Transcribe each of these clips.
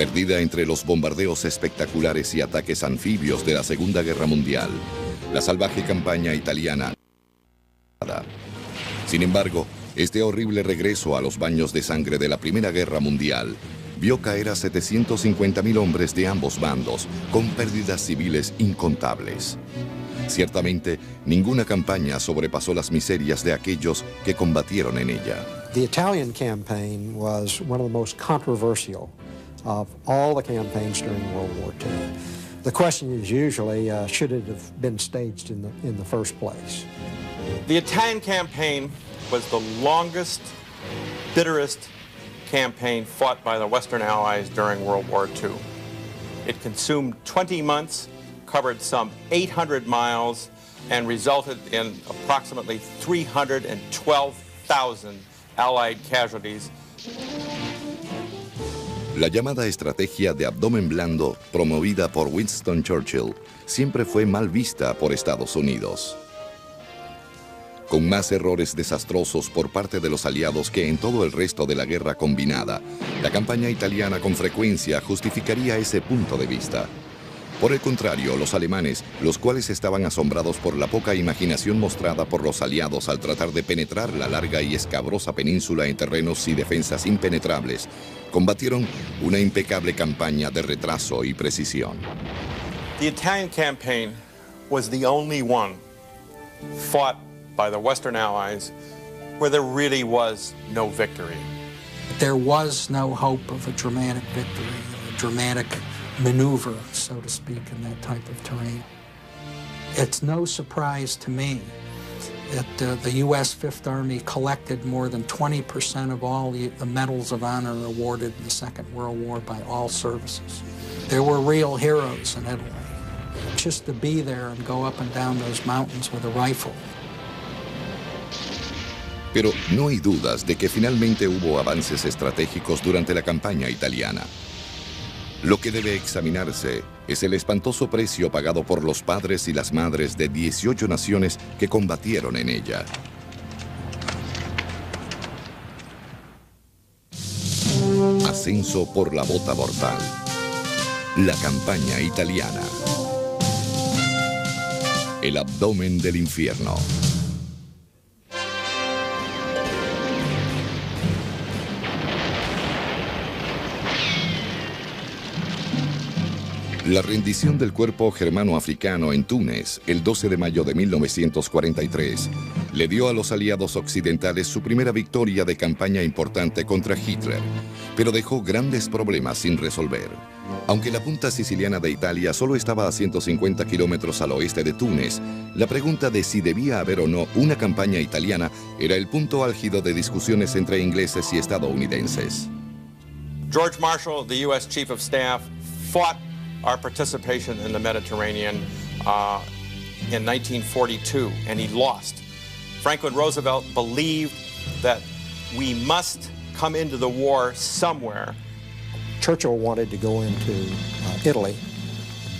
Perdida entre los bombardeos espectaculares y ataques anfibios de la Segunda Guerra Mundial, la salvaje campaña italiana. Sin embargo, este horrible regreso a los baños de sangre de la Primera Guerra Mundial vio caer a 750.000 hombres de ambos bandos, con pérdidas civiles incontables. Ciertamente, ninguna campaña sobrepasó las miserias de aquellos que combatieron en ella. The Italian campaign was one of the most controversial of all the campaigns during World War II. The question is usually, should it have been staged in the first place? The Italian campaign was the longest, bitterest campaign fought by the Western Allies during World War II. It consumed 20 months, covered some 800 miles, and resulted in approximately 312,000 Allied casualties. La llamada estrategia de abdomen blando, promovida por Winston Churchill, siempre fue mal vista por Estados Unidos. Con más errores desastrosos por parte de los aliados que en todo el resto de la guerra combinada, la campaña italiana con frecuencia justificaría ese punto de vista. Por el contrario, los alemanes, los cuales estaban asombrados por la poca imaginación mostrada por los aliados al tratar de penetrar la larga y escabrosa península en terrenos y defensas impenetrables, combatieron una impecable campaña de retraso y precisión. The Italian campaign was the only one fought by the Western Allies where there really was no victory. There was no hope of a dramatic victory, a dramatic maneuver, so to speak, in that type of terrain. It's no surprise to me that the U.S. Fifth Army collected more than 20% of all the medals of honor awarded in the Second World War by all services. There were real heroes in Italy. Just to be there and go up and down those mountains with a rifle. Pero no hay dudas de que finalmente hubo avances estratégicos durante la campaña italiana. Lo que debe examinarse es el espantoso precio pagado por los padres y las madres de 18 naciones que combatieron en ella. Ascenso por la bota mortal. La campaña italiana. El abdomen del infierno. La rendición del cuerpo germano-africano en Túnez, el 12 de mayo de 1943, le dio a los aliados occidentales su primera victoria de campaña importante contra Hitler, pero dejó grandes problemas sin resolver. Aunque la punta siciliana de Italia solo estaba a 150 kilómetros al oeste de Túnez, la pregunta de si debía haber o no una campaña italiana era el punto álgido de discusiones entre ingleses y estadounidenses. George Marshall, the U.S. Chief of Staff, fought our participation in the Mediterranean in 1942, and he lost. Franklin Roosevelt believed that we must come into the war somewhere. Churchill wanted to go into Italy,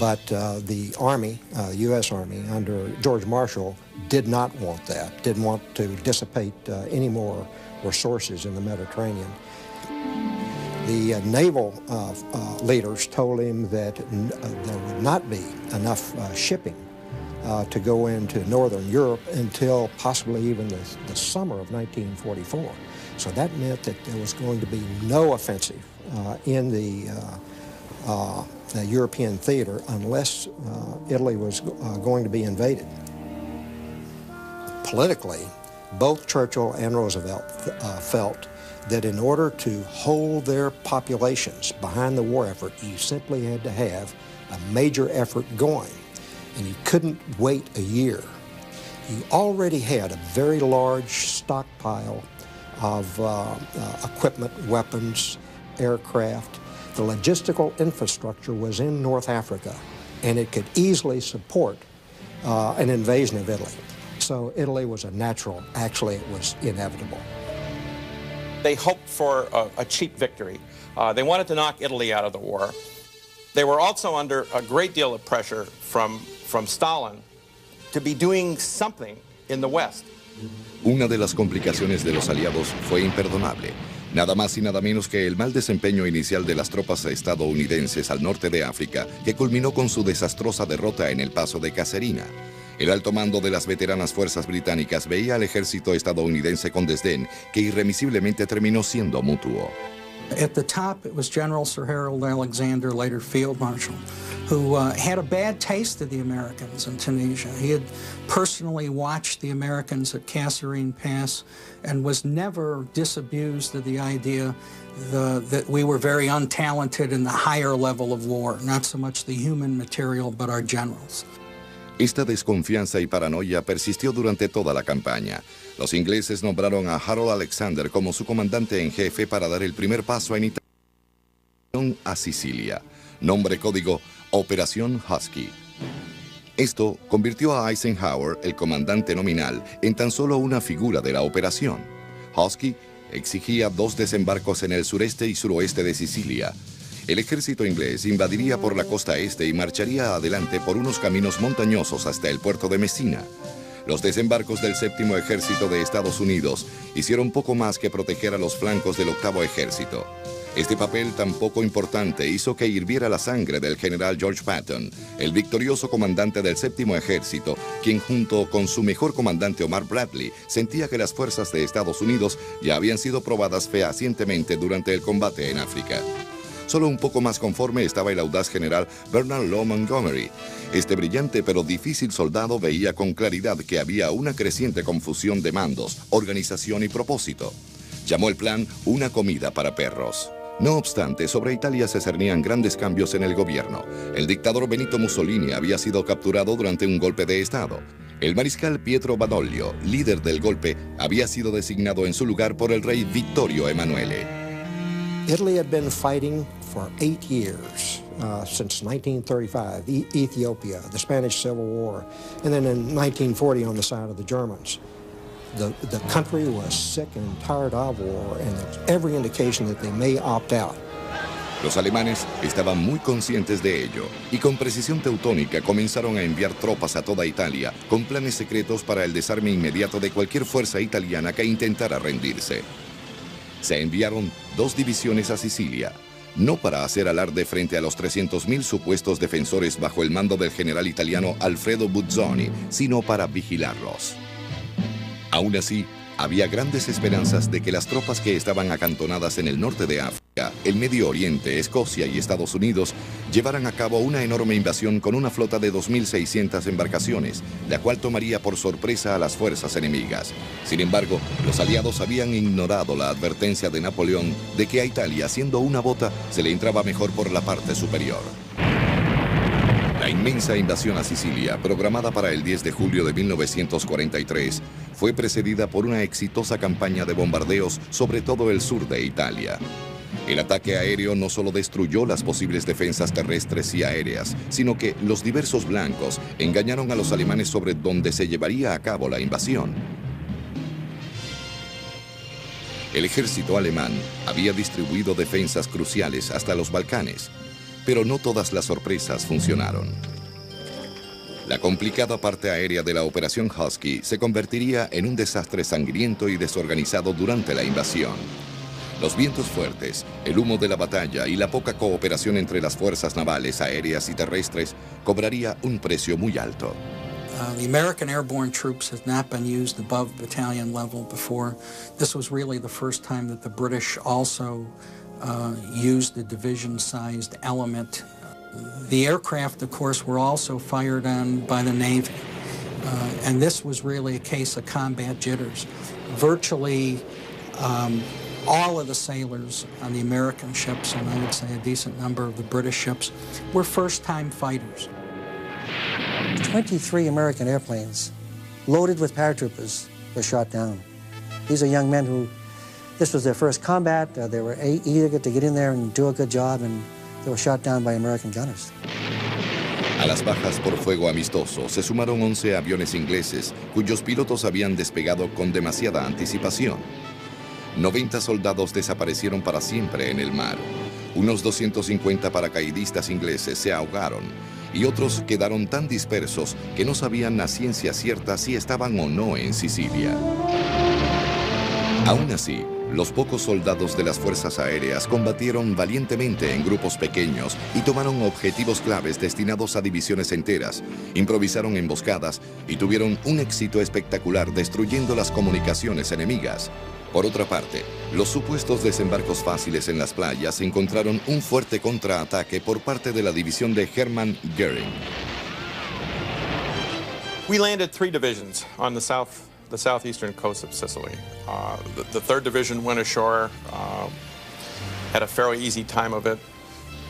but the Army, U.S. Army, under George Marshall, did not want that, didn't want to dissipate any more resources in the Mediterranean. The naval leaders told him that there would not be enough shipping to go into Northern Europe until possibly even the summer of 1944. So that meant that there was going to be no offensive in the European theater unless Italy was going to be invaded. Politically, both Churchill and Roosevelt felt that in order to hold their populations behind the war effort, you simply had to have a major effort going, and you couldn't wait a year. You already had a very large stockpile of equipment, weapons, aircraft. The logistical infrastructure was in North Africa, and it could easily support an invasion of Italy. So Italy was a natural, actually it was inevitable. They hoped for a cheap victory. They wanted to knock Italy out of the war. They were also under a great deal of pressure from Stalin to be doing something in the West. Una de las complicaciones de los aliados fue imperdonable. Nada más y nada menos que el mal desempeño inicial de las tropas estadounidenses al norte de África, que culminó con su desastrosa derrota en el Paso de Caserina. El alto mando de las veteranas fuerzas británicas veía al ejército estadounidense con desdén, que irremisiblemente terminó siendo mutuo. At the top, it was General Sir Harold Alexander, later Field Marshal, who had a bad taste of the Americans in Tunisia. He had personally watched the Americans at Kasserine Pass and was never disabused of the idea that we were very untalented in the higher level of war, not so much the human material, but our generals. Esta desconfianza y paranoia persistió durante toda la campaña. Los ingleses nombraron a Harold Alexander como su comandante en jefe para dar el primer paso en Italia a Sicilia. Nombre código Operación Husky. Esto convirtió a Eisenhower, el comandante nominal, en tan solo una figura de la operación. Husky exigía 2 desembarcos en el sureste y suroeste de Sicilia. El ejército inglés invadiría por la costa este y marcharía adelante por unos caminos montañosos hasta el puerto de Messina. Los desembarcos del 7º Ejército de Estados Unidos hicieron poco más que proteger a los flancos del 8º Ejército. Este papel tan poco importante hizo que hirviera la sangre del general George Patton, el victorioso comandante del 7º Ejército, quien junto con su mejor comandante Omar Bradley sentía que las fuerzas de Estados Unidos ya habían sido probadas fehacientemente durante el combate en África. Solo un poco más conforme estaba el audaz general Bernard Law Montgomery. Este brillante pero difícil soldado veía con claridad que había una creciente confusión de mandos, organización y propósito. Llamó el plan una comida para perros. No obstante, sobre Italia se cernían grandes cambios en el gobierno. El dictador Benito Mussolini había sido capturado durante un golpe de Estado. El mariscal Pietro Badoglio, líder del golpe, había sido designado en su lugar por el rey Vittorio Emanuele. Italy had been fighting for 8 years, since 1935, Ethiopia, the Spanish Civil War, and then in 1940 on the side of the Germans. The country was sick and tired of war, and there's every indication that they may opt out. Los alemanes estaban muy conscientes de ello y con precisión teutónica comenzaron a enviar tropas a toda Italia con planes secretos para el desarme inmediato de cualquier fuerza italiana que intentara rendirse. Se enviaron 2 divisiones a Sicilia, no para hacer alarde frente a los 300.000 supuestos defensores bajo el mando del general italiano Alfredo Buzzoni, sino para vigilarlos. Aún así, había grandes esperanzas de que las tropas que estaban acantonadas en el norte de África, el Medio Oriente, Escocia y Estados Unidos llevaran a cabo una enorme invasión con una flota de 2.600 embarcaciones, la cual tomaría por sorpresa a las fuerzas enemigas. Sin embargo, los aliados habían ignorado la advertencia de Napoleón de que a Italia, siendo una bota, se le entraba mejor por la parte superior. La inmensa invasión a Sicilia, programada para el 10 de julio de 1943, fue precedida por una exitosa campaña de bombardeos sobre todo el sur de Italia. El ataque aéreo no solo destruyó las posibles defensas terrestres y aéreas, sino que los diversos blancos engañaron a los alemanes sobre dónde se llevaría a cabo la invasión. El ejército alemán había distribuido defensas cruciales hasta los Balcanes, pero no todas las sorpresas funcionaron. La complicada parte aérea de la Operación Husky se convertiría en un desastre sangriento y desorganizado durante la invasión. Los vientos fuertes, el humo de la batalla y la poca cooperación entre las fuerzas navales, aéreas y terrestres cobraría un precio muy alto. The American airborne troops had not been used above battalion level before. This was really the first time that the British also used the division-sized element. The aircraft, of course, were also fired on by the Navy, and this was really a case of combat jitters. Virtually all of the sailors on the American ships, and I would say a decent number of the British ships, were first-time fighters. 23 American airplanes loaded with paratroopers were shot down. These are young men who, this was their first combat, they were eager to get in there and do a good job, and they were shot down by American gunners. A las bajas por fuego amistoso se sumaron 11 aviones ingleses cuyos pilotos habían despegado con demasiada anticipación. 90 soldados desaparecieron para siempre en el mar. Unos 250 paracaidistas ingleses se ahogaron y otros quedaron tan dispersos que no sabían a ciencia cierta si estaban o no en Sicilia. Aún así, los pocos soldados de las fuerzas aéreas combatieron valientemente en grupos pequeños y tomaron objetivos claves destinados a divisiones enteras, improvisaron emboscadas y tuvieron un éxito espectacular destruyendo las comunicaciones enemigas. Por otra parte, los supuestos desembarcos fáciles en las playas encontraron un fuerte contraataque por parte de la división de Hermann Göring. We landed 3 divisions on the southeastern coast of Sicily. The 3rd Division went ashore, had a fairly easy time of it,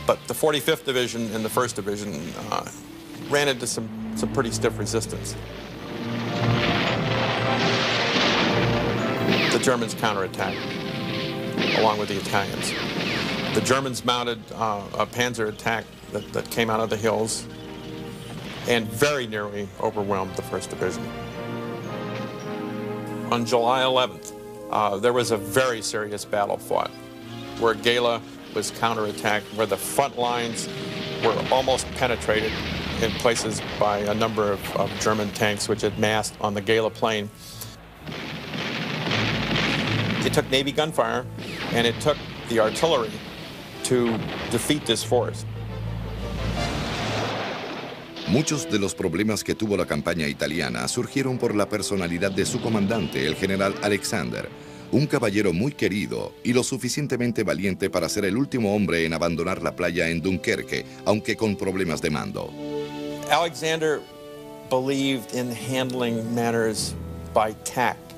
but the 45th Division and the 1st Division ran into some pretty stiff resistance. The Germans counterattacked, along with the Italians. The Germans mounted a panzer attack that came out of the hills and very nearly overwhelmed the 1st Division. On July 11th, there was a very serious battle fought where Gela was counterattacked, where the front lines were almost penetrated in places by a number of German tanks which had massed on the Gela plain. It took Navy gunfire and it took the artillery to defeat this force. Muchos de los problemas que tuvo la campaña italiana surgieron por la personalidad de su comandante, el general Alexander, un caballero muy querido y lo suficientemente valiente para ser el último hombre en abandonar la playa en Dunkerque, aunque con problemas de mando. Alexander believed in handling matters by tact,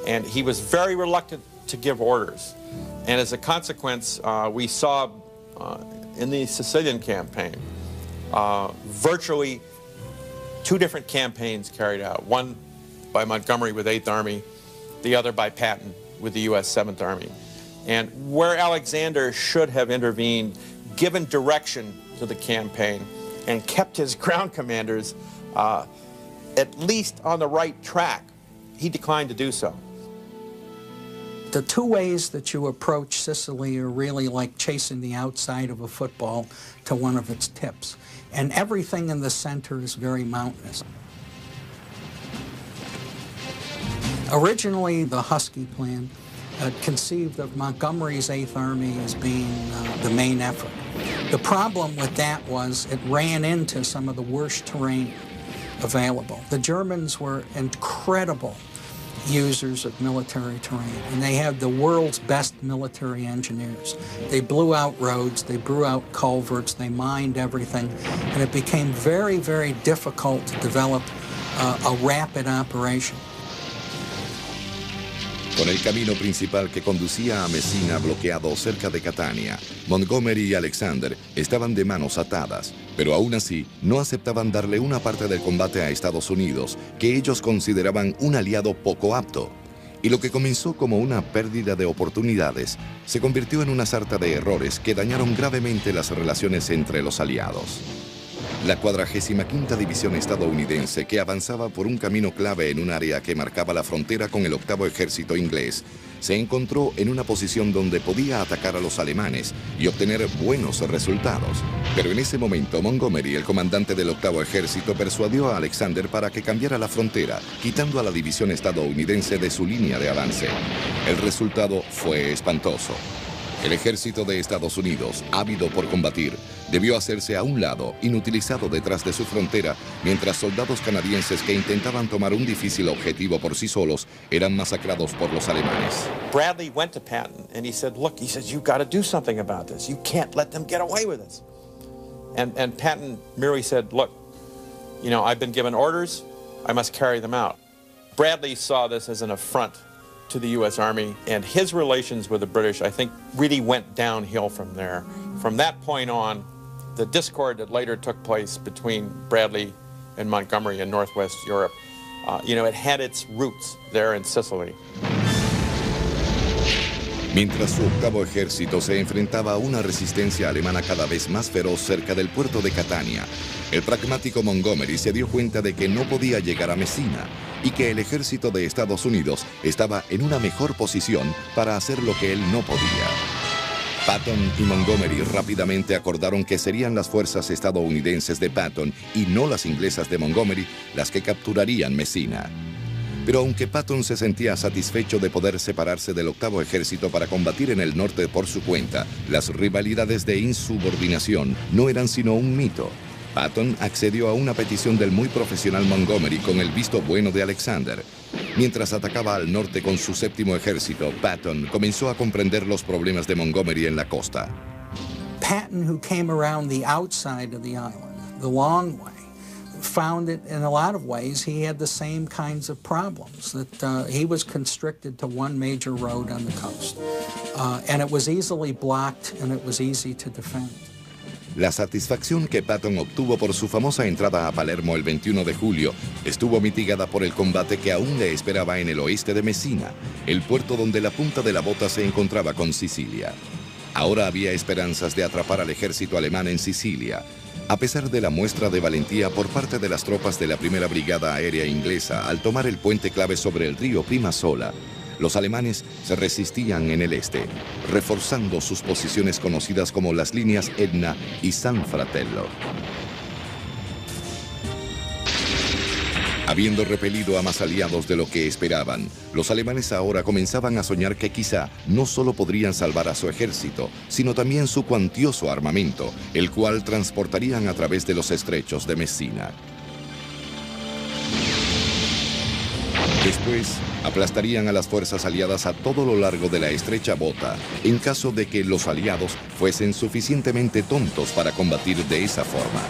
and he was very reluctant to give orders. And as a consequence, we saw in the Sicilian campaign, virtually 2 different campaigns carried out, one by Montgomery with 8th Army, the other by Patton with the U.S. 7th Army. And where Alexander should have intervened, given direction to the campaign, and kept his ground commanders at least on the right track, he declined to do so. The 2 ways that you approach Sicily are really like chasing the outside of a football to one of its tips. And everything in the center is very mountainous. Originally, the Husky plan conceived of Montgomery's 8th Army as being the main effort. The problem with that was it ran into some of the worst terrain available. The Germans were incredible users of military terrain, and they had the world's best military engineers. They blew out roads, they blew out culverts, they mined everything, and it became very, very difficult to develop a rapid operation. Con el camino principal que conducía a Messina bloqueado cerca de Catania, Montgomery y Alexander estaban de manos atadas, pero aún así no aceptaban darle una parte del combate a Estados Unidos, que ellos consideraban un aliado poco apto. Y lo que comenzó como una pérdida de oportunidades se convirtió en una sarta de errores que dañaron gravemente las relaciones entre los aliados. La 45ª División estadounidense, que avanzaba por un camino clave en un área que marcaba la frontera con el 8º Ejército inglés, se encontró en una posición donde podía atacar a los alemanes y obtener buenos resultados. Pero en ese momento Montgomery, el comandante del 8º Ejército, persuadió a Alexander para que cambiara la frontera, quitando a la división estadounidense de su línea de avance. El resultado fue espantoso. El ejército de Estados Unidos, ávido por combatir, debió hacerse a un lado, inutilizado detrás de su frontera, mientras soldados canadienses que intentaban tomar un difícil objetivo por sí solos eran masacrados por los alemanes. Bradley went to Patton and he said, look, he says, you've got to do something about this. You can't let them get away with this. And Patton merely said, look, you know, I've been given orders, I must carry them out. Bradley saw this as an affront to the U.S. Army, and his relations with the British, I think, really went downhill from there. From that point on, the discord that later took place between Bradley and Montgomery in Northwest Europe, you know, it had its roots there in Sicily. Mientras su 8º ejército se enfrentaba a una resistencia alemana cada vez más feroz cerca del puerto de Catania, el pragmático Montgomery se dio cuenta de que no podía llegar a Messina y que el ejército de Estados Unidos estaba en una mejor posición para hacer lo que él no podía. Patton y Montgomery rápidamente acordaron que serían las fuerzas estadounidenses de Patton y no las inglesas de Montgomery las que capturarían Messina. Pero aunque Patton se sentía satisfecho de poder separarse del octavo ejército para combatir en el norte por su cuenta, las rivalidades de insubordinación no eran sino un mito. Patton accedió a una petición del muy profesional Montgomery con el visto bueno de Alexander. Mientras atacaba al norte con su séptimo ejército, Patton comenzó a comprender los problemas de Montgomery en la costa. Patton, who came around the outside of the island, the long way, found it in a lot of ways he had the same kinds of problems, that he was constricted to one major road on the coast, and it was easily blocked and it was easy to defend. La satisfacción que Patton obtuvo por su famosa entrada a Palermo el 21 de julio estuvo mitigada por el combate que aún le esperaba en el oeste de Messina, el puerto donde la punta de la bota se encontraba con Sicilia. Ahora había esperanzas de atrapar al ejército alemán en Sicilia. A pesar de la muestra de valentía por parte de las tropas de la primera brigada aérea inglesa al tomar el puente clave sobre el río Primasola, los alemanes se resistían en el este, reforzando sus posiciones conocidas como las líneas Etna y San Fratello. Habiendo repelido a más aliados de lo que esperaban, los alemanes ahora comenzaban a soñar que quizá no solo podrían salvar a su ejército, sino también su cuantioso armamento, el cual transportarían a través de los estrechos de Messina. Después, aplastarían a las fuerzas aliadas a todo lo largo de la estrecha bota, en caso de que los aliados fuesen suficientemente tontos para combatir de esa forma.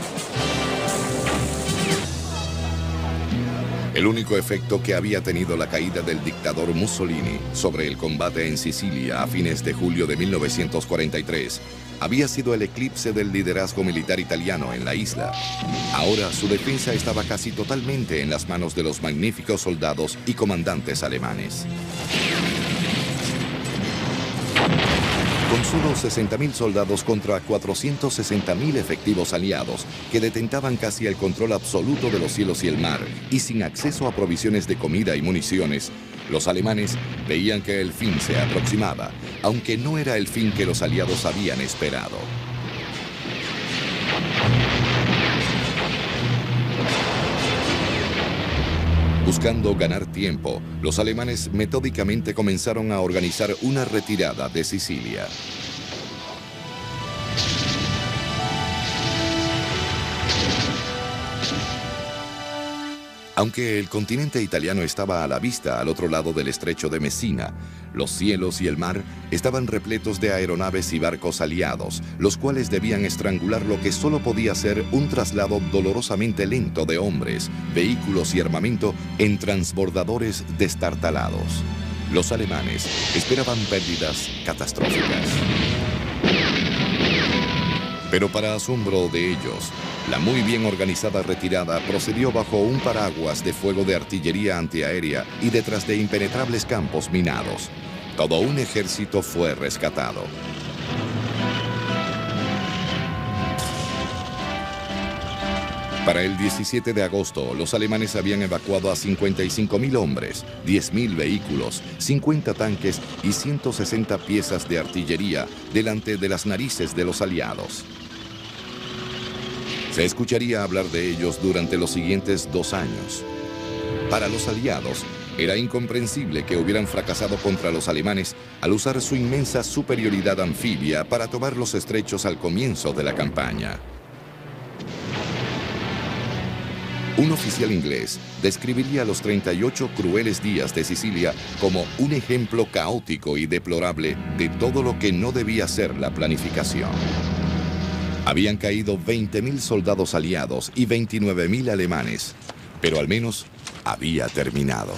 El único efecto que había tenido la caída del dictador Mussolini sobre el combate en Sicilia a fines de julio de 1943 había sido el eclipse del liderazgo militar italiano en la isla. Ahora su defensa estaba casi totalmente en las manos de los magníficos soldados y comandantes alemanes. Con solo 60.000 soldados contra 460.000 efectivos aliados que detentaban casi el control absoluto de los cielos y el mar y sin acceso a provisiones de comida y municiones, los alemanes veían que el fin se aproximaba, aunque no era el fin que los aliados habían esperado. Buscando ganar tiempo, los alemanes metódicamente comenzaron a organizar una retirada de Sicilia. Aunque el continente italiano estaba a la vista al otro lado del estrecho de Messina, los cielos y el mar estaban repletos de aeronaves y barcos aliados, los cuales debían estrangular lo que solo podía ser un traslado dolorosamente lento de hombres, vehículos y armamento en transbordadores destartalados. Los alemanes esperaban pérdidas catastróficas. Pero para asombro de ellos, la muy bien organizada retirada procedió bajo un paraguas de fuego de artillería antiaérea y detrás de impenetrables campos minados. Todo un ejército fue rescatado. Para el 17 de agosto, los alemanes habían evacuado a 55.000 hombres, 10.000 vehículos, 50 tanques y 160 piezas de artillería delante de las narices de los aliados. Se escucharía hablar de ellos durante los siguientes 2 años. Para los aliados, era incomprensible que hubieran fracasado contra los alemanes al usar su inmensa superioridad anfibia para tomar los estrechos al comienzo de la campaña. Un oficial inglés describiría los 38 crueles días de Sicilia como un ejemplo caótico y deplorable de todo lo que no debía ser la planificación. Habían caído 20.000 soldados aliados y 29.000 alemanes, pero al menos había terminado.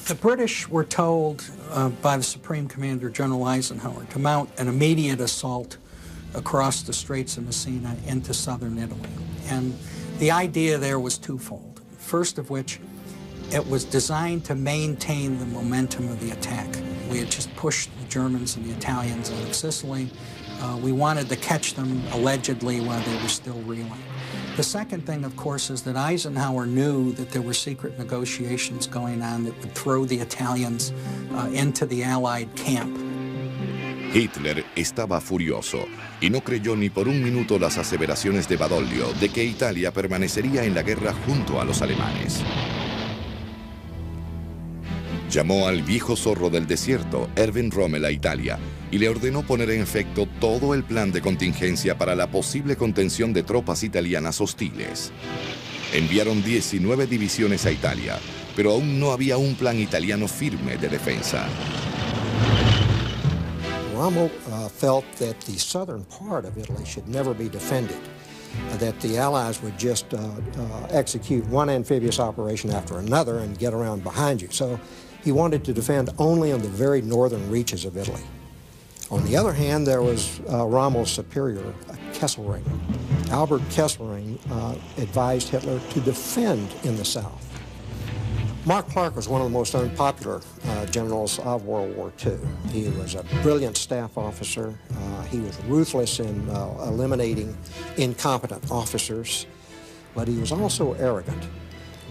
The British were told by the Supreme Commander General Eisenhower to mount an immediate assault across the Straits of Messina into southern Italy. And the idea there was twofold. First of which, it was designed to maintain the momentum of the attack. We had just pushed the Germans and the Italians out of Sicily. We wanted to catch them allegedly while they were still reeling. The second thing, of course, is that Eisenhower knew that there were secret negotiations going on that would throw the Italians into the Allied camp. Hitler estaba furioso y no creyó ni por un minuto las aseveraciones de Badoglio de que Italia permanecería en la guerra junto a los alemanes. Llamó al viejo zorro del desierto, Erwin Rommel, a Italia y le ordenó poner en efecto todo el plan de contingencia para la posible contención de tropas italianas hostiles. Enviaron 19 divisiones a Italia, pero aún no había un plan italiano firme de defensa. Rommel felt that the southern part of Italy should never be defended, that the Allies would just execute one amphibious operation after another and get around behind you. So he wanted to defend only on the very northern reaches of Italy. On the other hand, there was Rommel's superior, Kesselring. Albert Kesselring advised Hitler to defend in the south. Mark Clark was one of the most unpopular generals of World War II. He was a brilliant staff officer. He was ruthless in eliminating incompetent officers, but he was also arrogant.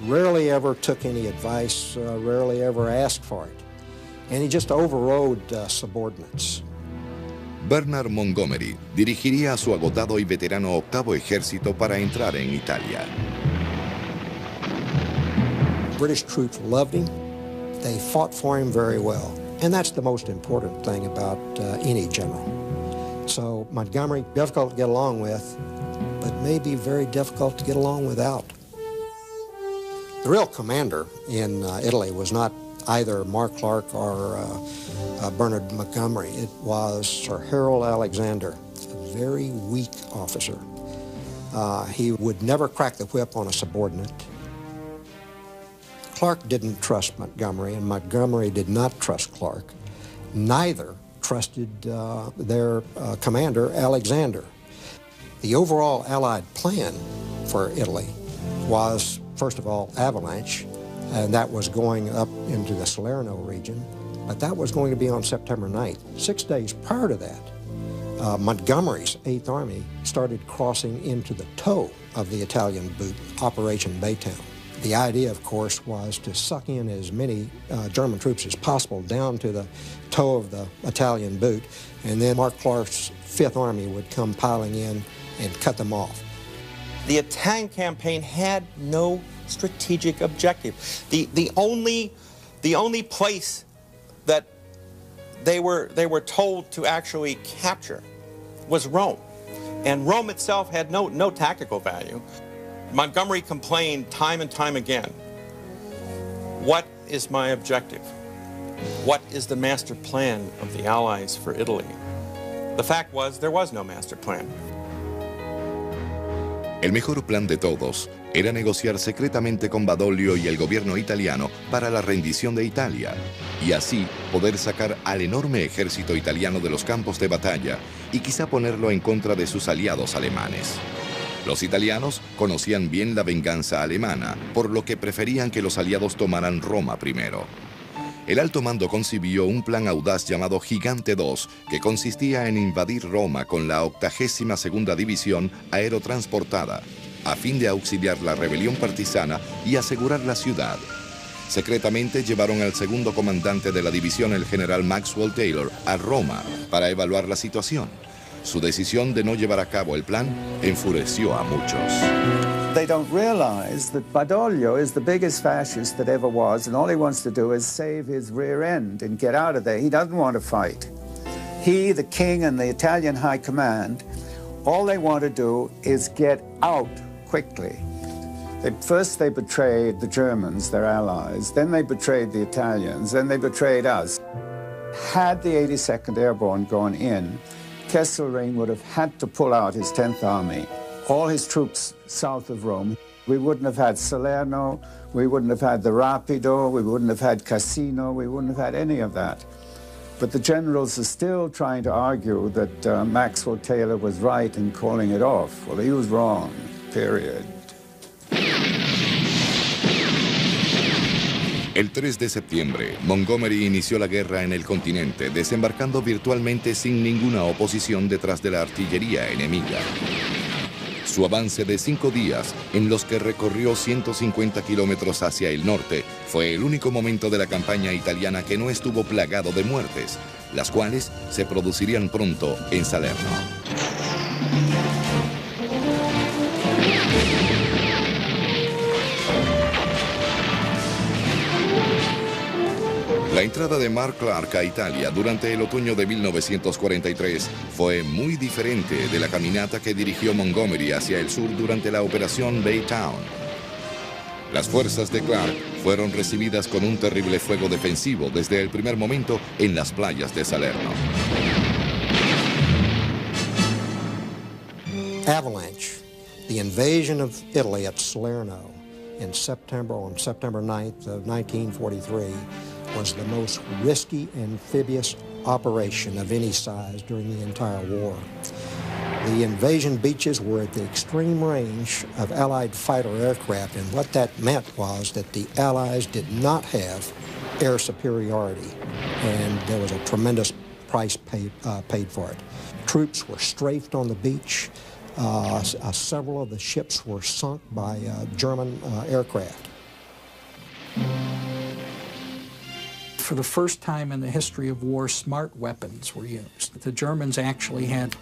Rarely ever took any advice, rarely ever asked for it, and he just overrode subordinates. Bernard Montgomery dirigiría a su agotado y veterano octavo ejército para entrar en Italia. British troops loved him. They fought for him very well. And that's the most important thing about any general. So Montgomery, difficult to get along with, but maybe very difficult to get along without. The real commander in Italy was not either Mark Clark or Bernard Montgomery. It was Sir Harold Alexander, a very weak officer. He would never crack the whip on a subordinate. Clark didn't trust Montgomery, and Montgomery did not trust Clark. Neither trusted their commander, Alexander. The overall Allied plan for Italy was, first of all, Avalanche, and that was going up into the Salerno region, but that was going to be on September 9th. 6 days prior to that, Montgomery's 8th Army started crossing into the toe of the Italian boot, Operation Baytown. The idea, of course, was to suck in as many German troops as possible down to the toe of the Italian boot, and then Mark Clark's 5th Army would come piling in and cut them off. The Italian campaign had no strategic objective. The only place that they were told to actually capture was Rome, and Rome itself had no tactical value. Montgomery complained time and time again, what is my objective? What is the master plan of the Allies for Italy? The fact was, there was no master plan. El mejor plan de todos era negociar secretamente con Badoglio y el gobierno italiano para la rendición de Italia, y así poder sacar al enorme ejército italiano de los campos de batalla y quizá ponerlo en contra de sus aliados alemanes. Los italianos conocían bien la venganza alemana, por lo que preferían que los aliados tomaran Roma primero. El alto mando concibió un plan audaz llamado Gigante II, que consistía en invadir Roma con la 82ª División aerotransportada, a fin de auxiliar la rebelión partisana y asegurar la ciudad. Secretamente llevaron al segundo comandante de la división, el general Maxwell Taylor, a Roma para evaluar la situación. Su decisión de no llevar a cabo el plan enfureció a muchos. They don't realize that Badoglio is the biggest fascist that ever was, and all he wants to do is save his rear end and get out of there. He doesn't want to fight. He, the king, and the Italian high command, all they want to do is get out quickly. First they betrayed the Germans, their allies, then they betrayed the Italians, then they betrayed us. Had the 82nd Airborne gone in, Kesselring would have had to pull out his 10th Army, all his troops south of Rome. We wouldn't have had Salerno, we wouldn't have had the Rapido, we wouldn't have had Cassino, we wouldn't have had any of that. But the generals are still trying to argue that Maxwell Taylor was right in calling it off. Well, he was wrong, period. El 3 de septiembre, Montgomery inició la guerra en el continente, desembarcando virtualmente sin ninguna oposición detrás de la artillería enemiga. Su avance de 5 días, en los que recorrió 150 kilómetros hacia el norte, Fue el único momento de la campaña italiana que no estuvo plagado de muertes, las cuales se producirían pronto en Salerno. La entrada de Mark Clark a Italia durante el otoño de 1943 fue muy diferente de la caminata que dirigió Montgomery hacia el sur durante la Operación Baytown. Las fuerzas de Clark fueron recibidas con un terrible fuego defensivo desde el primer momento en las playas de Salerno. Avalanche, the invasion of Italy at Salerno on September 9th of 1943, was the most risky amphibious operation of any size during the entire war. The invasion beaches were at the extreme range of Allied fighter aircraft, and what that meant was that the Allies did not have air superiority, and there was a tremendous price paid for it. Troops were strafed on the beach. Several of the ships were sunk by German aircraft. For the first time in the history of war, smart weapons were used. The Germans actually had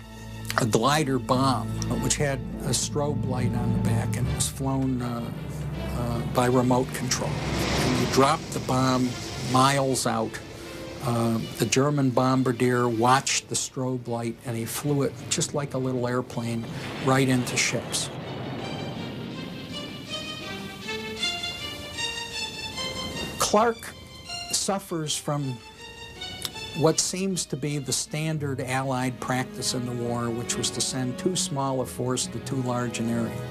a glider bomb, which had a strobe light on the back, and it was flown by remote control. And you dropped the bomb miles out. The German bombardier watched the strobe light, and he flew it just like a little airplane right into ships. Clark suffers from what seems to be the standard Allied practice in the war, which was to send too small a force to too large an area.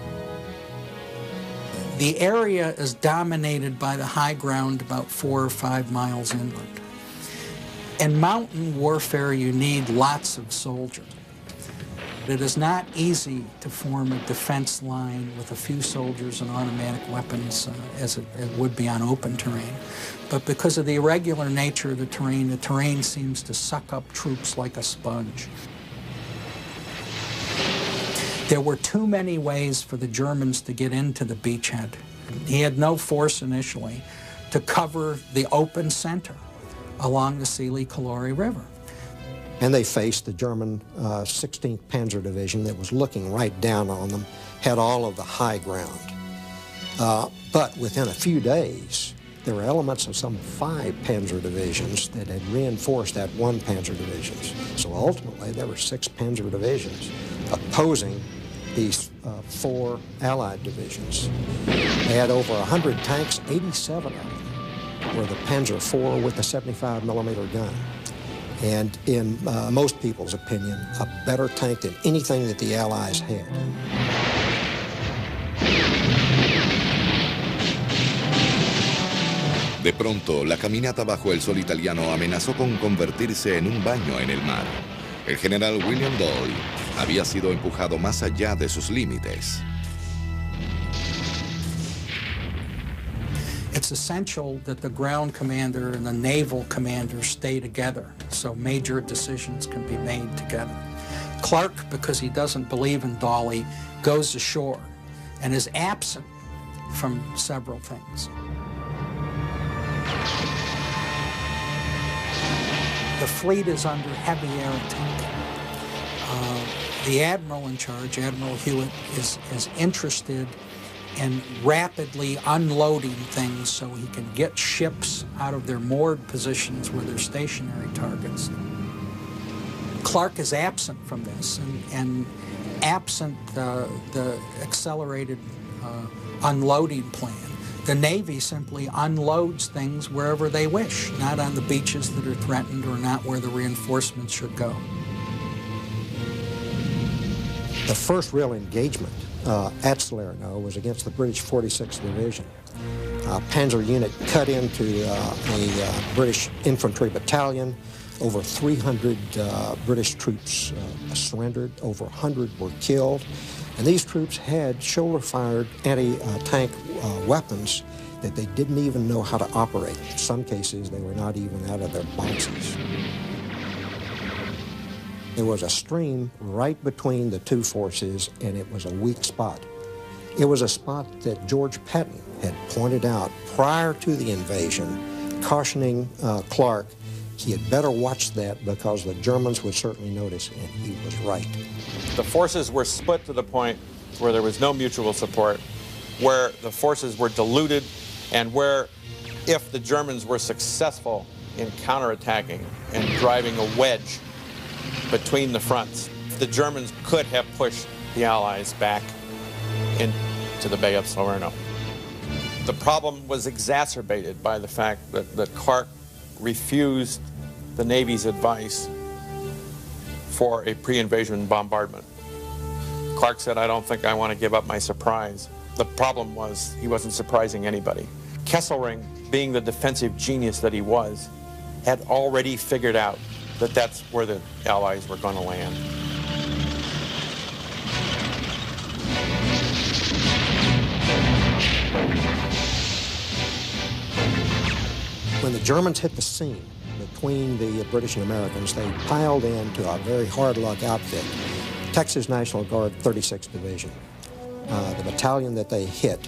The area is dominated by the high ground about 4 or 5 miles inland. In mountain warfare, you need lots of soldiers. It is not easy to form a defense line with a few soldiers and automatic weapons as it would be on open terrain. But because of the irregular nature of the terrain seems to suck up troops like a sponge. There were too many ways for the Germans to get into the beachhead. He had no force initially to cover the open center along the Sili-Calore River. And they faced the German 16th Panzer Division that was looking right down on them, had all of the high ground. But within a few days, there were elements of some 5 Panzer Divisions that had reinforced that 1 Panzer Division. So ultimately, there were 6 Panzer Divisions opposing these 4 Allied divisions. They had over 100 tanks, 87 of them were the Panzer IV with the 75-millimeter gun. And in most people's opinion, a better tank than anything that the Allies had. De pronto, la caminata bajo el sol italiano amenazó con convertirse en un baño en el mar. El general William Dolly había sido empujado más allá de sus límites. It's essential that the ground commander and the naval commander stay together so major decisions can be made together. Clark, because he doesn't believe in Dolly, goes ashore and is absent from several things. The fleet is under heavy air attack. The admiral in charge, Admiral Hewitt, is interested in rapidly unloading things so he can get ships out of their moored positions where they're stationary targets. Clark is absent from this, and absent the accelerated unloading plan. The Navy simply unloads things wherever they wish, not on the beaches that are threatened or not where the reinforcements should go. The first real engagement at Salerno was against the British 46th Division. A Panzer unit cut into a British infantry battalion. Over 300 British troops surrendered, over 100 were killed. And these troops had shoulder-fired anti-tank weapons that they didn't even know how to operate. In some cases, they were not even out of their boxes. There was a stream right between the two forces, and it was a weak spot. It was a spot that George Patton had pointed out prior to the invasion, cautioning Clark he had better watch that because the Germans would certainly notice, and he was right. The forces were split to the point where there was no mutual support, where the forces were diluted, and where if the Germans were successful in counterattacking and driving a wedge between the fronts, the Germans could have pushed the Allies back into the Bay of Salerno. The problem was exacerbated by the fact that Clark refused the Navy's advice for a pre-invasion bombardment. Clark said, "I don't think I want to give up my surprise." The problem was he wasn't surprising anybody. Kesselring, being the defensive genius that he was, had already figured out that that's where the Allies were going to land. When the Germans hit the scene between the British and Americans, they piled into a very hard-luck outfit, Texas National Guard 36th Division. The battalion that they hit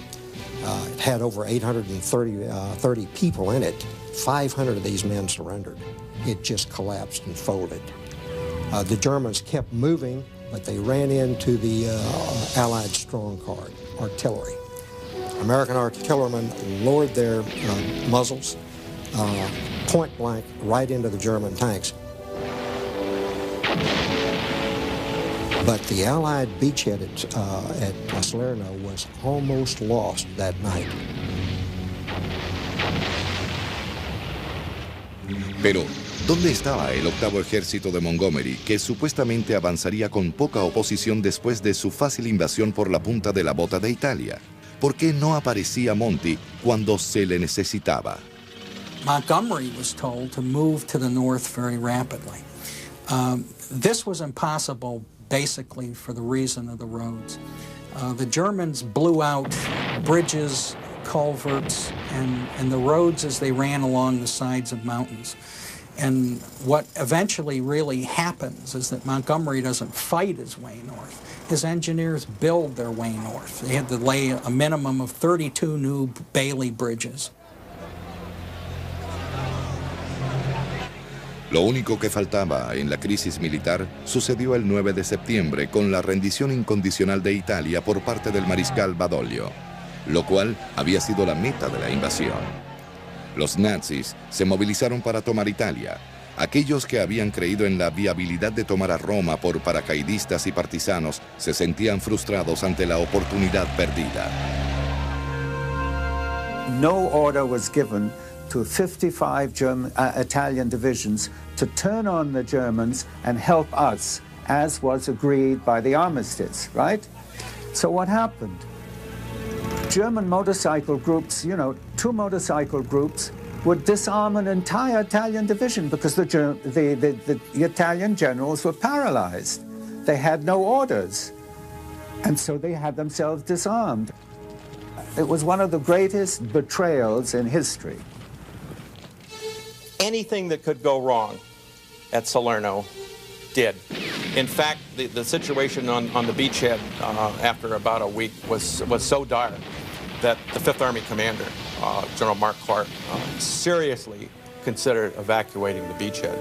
had over 830 people in it. 500 of these men surrendered. It just collapsed and folded. The Germans kept moving, but they ran into the Allied strong guard, artillery. American artillerymen lowered their muzzles point blank right into the German tanks. But the Allied beachhead at Salerno was almost lost that night. Pero, ¿dónde estaba el octavo ejército de Montgomery, que supuestamente avanzaría con poca oposición después de su fácil invasión por la punta de la bota de Italia? ¿Por qué no aparecía Monty cuando se le necesitaba? Montgomery was told to move to the north very rapidly. This was impossible basically for the reason of the roads. The Germans blew out bridges, culverts, and the roads as they ran along the sides of mountains. And what eventually really happens is that Montgomery doesn't fight his way north. His engineers build their way north. They had to lay a minimum of 32 new Bailey bridges. Lo único que faltaba en la crisis militar sucedió el 9 de septiembre con la rendición incondicional de Italia por parte del mariscal Badoglio, lo cual había sido la meta de la invasión. Los nazis se movilizaron para tomar Italia. Aquellos que habían creído en la viabilidad de tomar a Roma por paracaidistas y partisanos se sentían frustrados ante la oportunidad perdida. No order was given to 55 Italian divisions to turn on the Germans and help us, as was agreed by the armistice, right? So what happened? German motorcycle groups, you know, 2 motorcycle groups would disarm an entire Italian division because the Italian generals were paralyzed. They had no orders, and so they had themselves disarmed. It was one of the greatest betrayals in history. Anything that could go wrong at Salerno did. In fact, the situation on the beachhead after about a week was so dire that the Fifth Army commander, General Mark Clark, seriously considered evacuating the beachhead.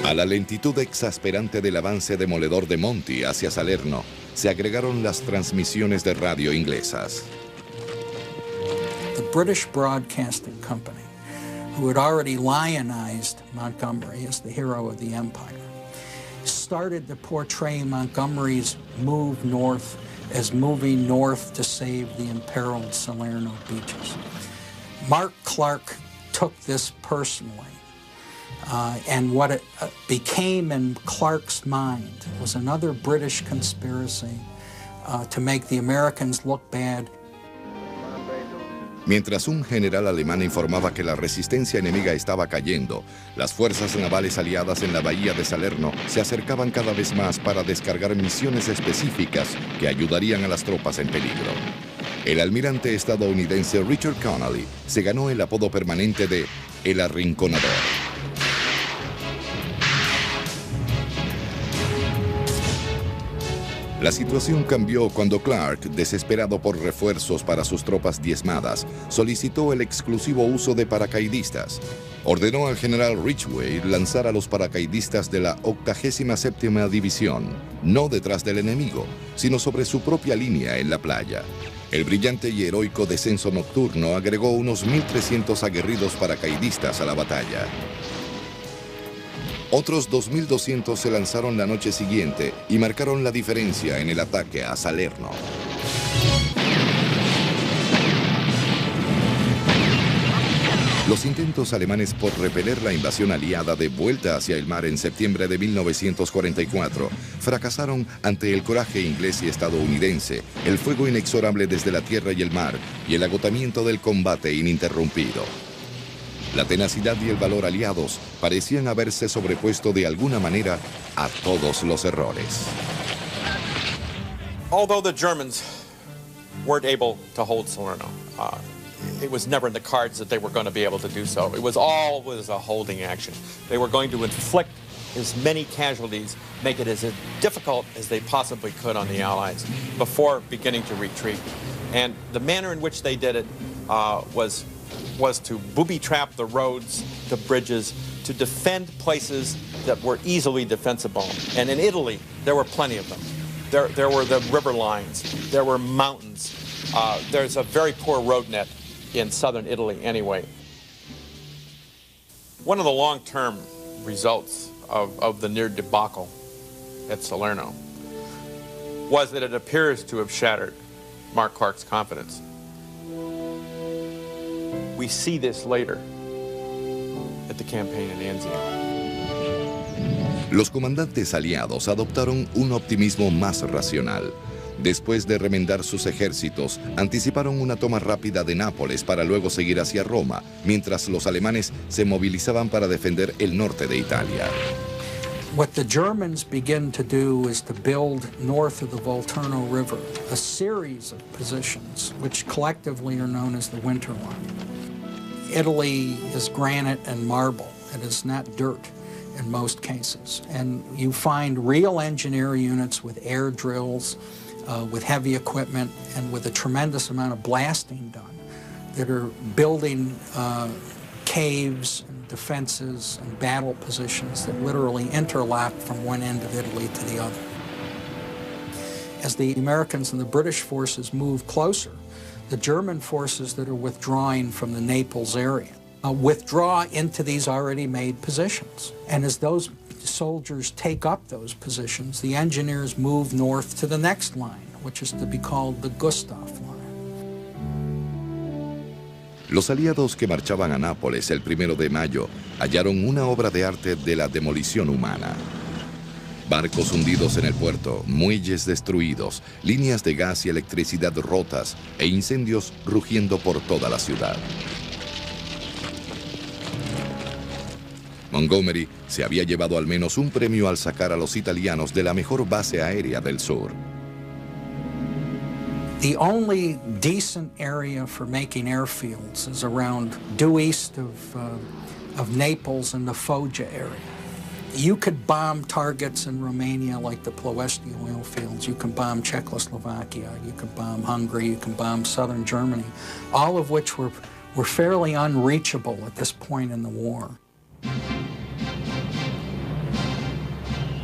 A la lentitud exasperante del avance demoledor de Monty hacia Salerno, se agregaron las transmisiones de radio inglesas. The British Broadcasting Company, who had already lionized Montgomery as the hero of the empire, started to portray Montgomery's move north as moving north to save the imperiled Salerno beaches. Mark Clark took this personally, and what it became in Clark's mind was another British conspiracy to make the Americans look bad. Mientras un general alemán informaba que la resistencia enemiga estaba cayendo, las fuerzas navales aliadas en la bahía de Salerno se acercaban cada vez más para descargar misiones específicas que ayudarían a las tropas en peligro. El almirante estadounidense Richard Connolly se ganó el apodo permanente de El Arrinconador. La situación cambió cuando Clark, desesperado por refuerzos para sus tropas diezmadas, solicitó el exclusivo uso de paracaidistas. Ordenó al general Ridgway lanzar a los paracaidistas de la 87ª División, no detrás del enemigo, sino sobre su propia línea en la playa. El brillante y heroico descenso nocturno agregó unos 1.300 aguerridos paracaidistas a la batalla. Otros 2.200 se lanzaron la noche siguiente y marcaron la diferencia en el ataque a Salerno. Los intentos alemanes por repeler la invasión aliada de vuelta hacia el mar en septiembre de 1944 fracasaron ante el coraje inglés y estadounidense, el fuego inexorable desde la tierra y el mar y el agotamiento del combate ininterrumpido. La tenacidad y el valor aliados parecían haberse sobrepuesto de alguna manera a todos los errores. Although the Germans weren't able to hold Salerno, it was never in the cards that they were going to be able to do so. It was always a holding action. They were going to inflict as many casualties, make it as difficult as they possibly could on the Allies before beginning to retreat. And the manner in which they did it was to booby-trap the roads, the bridges, to defend places that were easily defensible. And in Italy, there were plenty of them. There were the river lines, there were mountains. There's a very poor road net in southern Italy anyway. One of the long-term results of the near debacle at Salerno was that it appears to have shattered Mark Clark's confidence. We see this later at the campaign in Anzio. Los comandantes aliados adoptaron un optimismo más racional. Después de remendar sus ejércitos, anticiparon una toma rápida de Nápoles para luego seguir hacia Roma, mientras los alemanes se movilizaban para defender el norte de Italia. What the Germans begin to do is to build north of the Volturno River a series of positions which collectively are known as the Winter Line. Italy is granite and marble. It is not dirt in most cases. And you find real engineer units with air drills, with heavy equipment, and with a tremendous amount of blasting done that are building caves and defenses and battle positions that literally interlock from one end of Italy to the other. As the Americans and the British forces move closer, the German forces that are withdrawing from the Naples area withdraw into these already made positions. And as those soldiers take up those positions, the engineers move north to the next line, which is to be called the Gustav Line. Los aliados que marchaban a Nápoles el 1 de mayo hallaron una obra de arte de la demolición humana. Barcos hundidos en el puerto, muelles destruidos, líneas de gas y electricidad rotas e incendios rugiendo por toda la ciudad. Montgomery se había llevado al menos un premio al sacar a los italianos de la mejor base aérea del sur. The only decent area for making airfields is around due east of Naples and the Foggia area. You could bomb targets in Romania like the Ploesti oil fields. You can bomb Czechoslovakia. You can bomb Hungary. You can bomb southern Germany, all of which were fairly unreachable at this point in the war.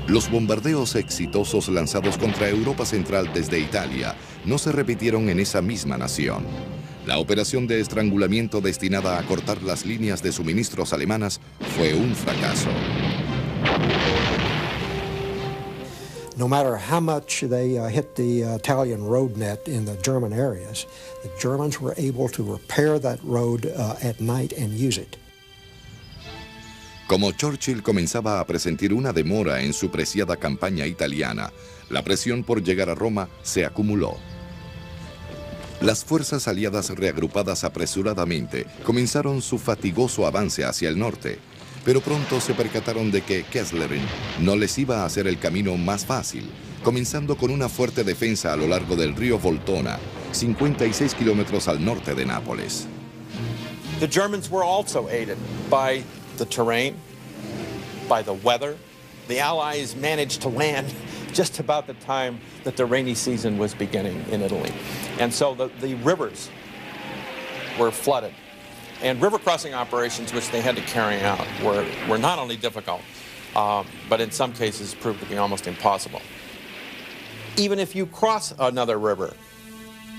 Los bombardeos exitosos lanzados contra Europa Central desde Italia no se repitieron en esa misma nación. La operación de estrangulamiento destinada a cortar las líneas de suministros alemanas fue un fracaso. No matter how much they hit the Italian road net in the German areas, the Germans were able to repair that road at night and use it. Como Churchill comenzaba a presentir una demora en su preciada campaña italiana, la presión por llegar a Roma se acumuló. Las fuerzas aliadas reagrupadas apresuradamente comenzaron su fatigoso avance hacia el norte, pero pronto se percataron de que Kesselring no les iba a hacer el camino más fácil, comenzando con una fuerte defensa a lo largo del río Voltona, 56 kilómetros al norte de Nápoles. The Germans were also aided by the terrain, by the weather. The Allies managed to land just about the time that the rainy season was beginning in Italy. And so the rivers were flooded. And river crossing operations, which they had to carry out, were not only difficult, but in some cases proved to be almost impossible. Even if you cross another river,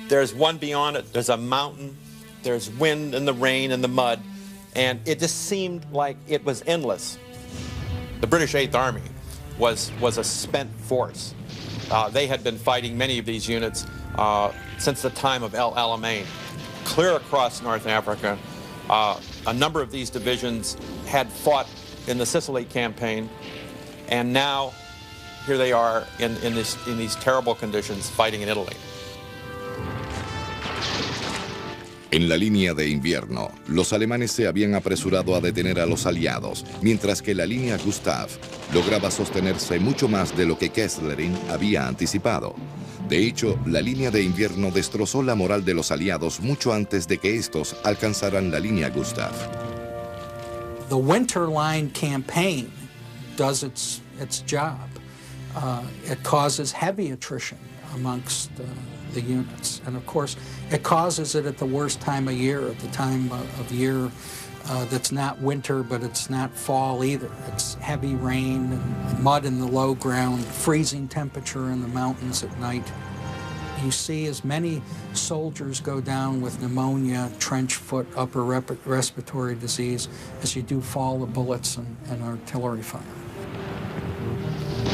there's one beyond it, there's a mountain, there's wind and the rain and the mud, and it just seemed like it was endless. The British Eighth Army was a spent force. They had been fighting many of these units since the time of El Alamein, clear across North Africa. A number of these divisions had fought in the Sicily campaign, and now here they are in these terrible conditions fighting in Italy. En la línea de invierno, los alemanes se habían apresurado a detener a los aliados, mientras que la línea Gustav lograba sostenerse mucho más de lo que Kesselring había anticipado. De hecho, la línea de invierno destrozó la moral de los aliados mucho antes de que estos alcanzaran la línea Gustav. The Winter Line campaign does its job. It causes heavy attrition amongst the units. And of course, it causes it at the worst time of year, at the time of year that's not winter, but it's not fall either. It's heavy rain and mud in the low ground, freezing temperature in the mountains at night. You see as many soldiers go down with pneumonia, trench foot, upper respiratory disease as you do fall of bullets and artillery fire.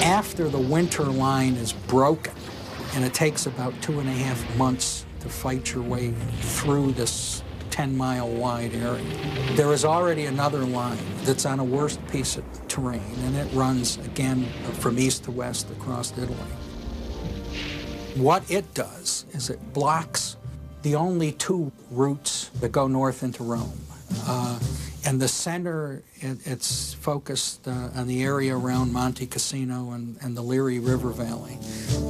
After the Winter Line is broken, and it takes about 2.5 months to fight your way through this 10-mile wide area. There is already another line that's on a worse piece of terrain, and it runs again from east to west across Italy. What it does is it blocks the only two routes that go north into Rome. And the center, it's focused on the area around Monte Cassino and the Liri River Valley,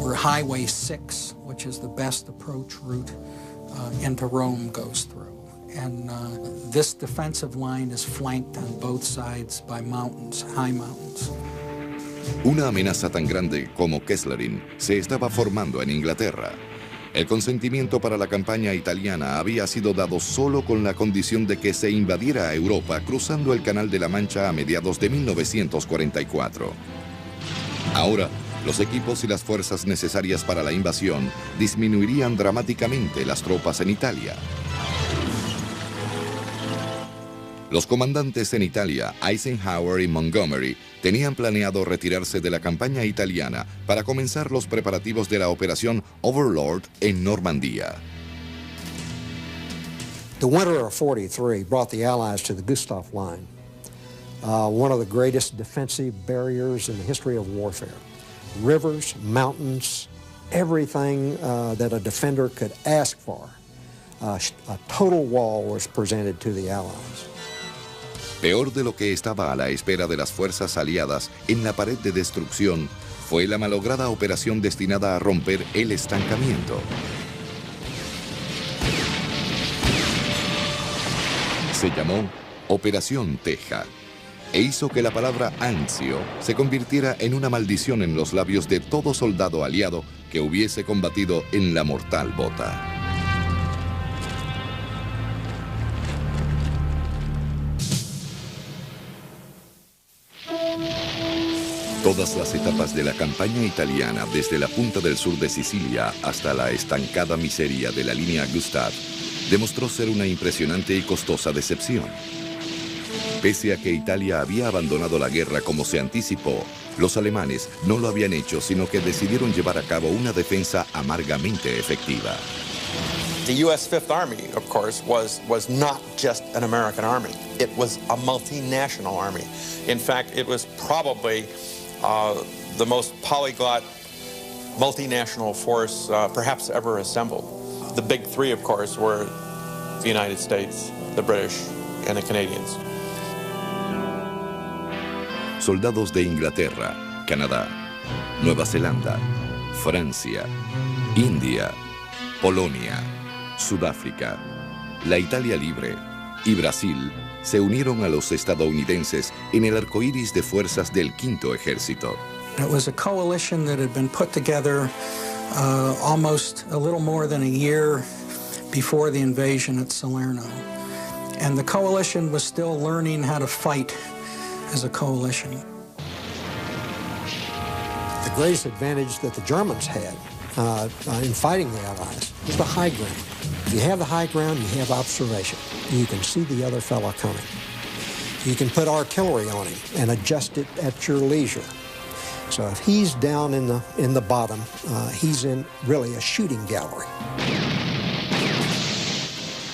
where Highway 6, which is the best approach route into Rome, goes through. And this defensive line is flanked on both sides by mountains, high mountains. Una amenaza tan grande como Kesselring se estaba formando en Inglaterra. El consentimiento para la campaña italiana había sido dado solo con la condición de que se invadiera a Europa cruzando el Canal de la Mancha a mediados de 1944. Ahora, los equipos y las fuerzas necesarias para la invasión disminuirían dramáticamente las tropas en Italia. Los comandantes en Italia, Eisenhower y Montgomery, tenían planeado retirarse de la campaña italiana para comenzar los preparativos de la operación Overlord en Normandía. The winter of 43 brought the Allies to the Gustav Line, one of the greatest defensive barriers in the history of warfare. Rivers, mountains, everything that a defender could ask for. A total wall was presented to the Allies. Peor de lo que estaba a la espera de las fuerzas aliadas en la pared de destrucción fue la malograda operación destinada a romper el estancamiento. Se llamó Operación Teja e hizo que la palabra Anzio se convirtiera en una maldición en los labios de todo soldado aliado que hubiese combatido en la mortal bota. Todas las etapas de la campaña italiana, desde la punta del sur de Sicilia hasta la estancada miseria de la línea Gustav, demostró ser una impresionante y costosa decepción. Pese a que Italia había abandonado la guerra como se anticipó, los alemanes no lo habían hecho, sino que decidieron llevar a cabo una defensa amargamente efectiva. The U.S. Fifth Army, of course, was not just an American army. It was a multinational army. In fact, it was probably the most polyglot multinational force perhaps ever assembled. The big three, of course, were the United States, the British, and the Canadians. Soldados de Inglaterra, Canadá, Nueva Zelanda, Francia, India, Polonia, Sudáfrica, la Italia Libre y Brasil se unieron a los estadounidenses en el arcoíris de fuerzas del Quinto Ejército. It was a coalition that had been put together almost a little more than a year before the invasion at Salerno. And the coalition was still learning how to fight as a coalition. The greatest advantage that the Germans had in fighting the Allies was the high ground. If you have the high ground, you have observation. You can see the other fellow coming. You can put artillery on him and adjust it at your leisure. So if he's down in the bottom, he's in really a shooting gallery.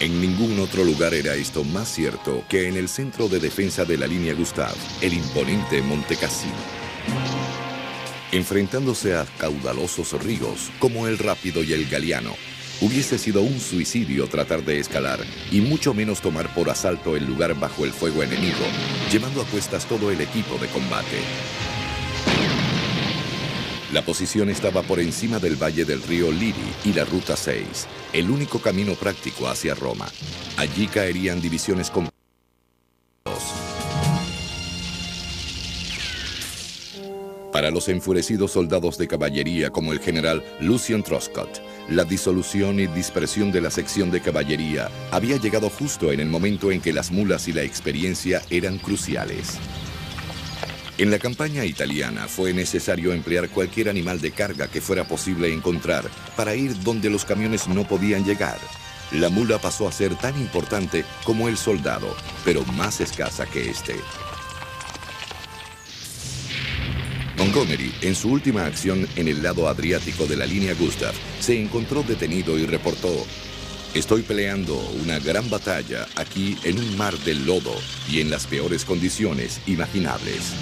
En ningún otro lugar era esto más cierto que en el centro de defensa de la línea Gustav, el imponente Monte Cassino. Enfrentándose a caudalosos ríos como el Rápido y el Galiano, hubiese sido un suicidio tratar de escalar y mucho menos tomar por asalto el lugar bajo el fuego enemigo, llevando a cuestas todo el equipo de combate. La posición estaba por encima del valle del río Liri y la Ruta 6, el único camino práctico hacia Roma. Allí caerían divisiones completas. Para los enfurecidos soldados de caballería como el general Lucian Truscott, la disolución y dispersión de la sección de caballería había llegado justo en el momento en que las mulas y la experiencia eran cruciales. En la campaña italiana fue necesario emplear cualquier animal de carga que fuera posible encontrar para ir donde los camiones no podían llegar. La mula pasó a ser tan importante como el soldado, pero más escasa que este. Montgomery, en su última acción en el lado adriático de la línea Gustav, se encontró detenido y reportó: "Estoy peleando una gran batalla aquí en un mar de lodo y en las peores condiciones imaginables".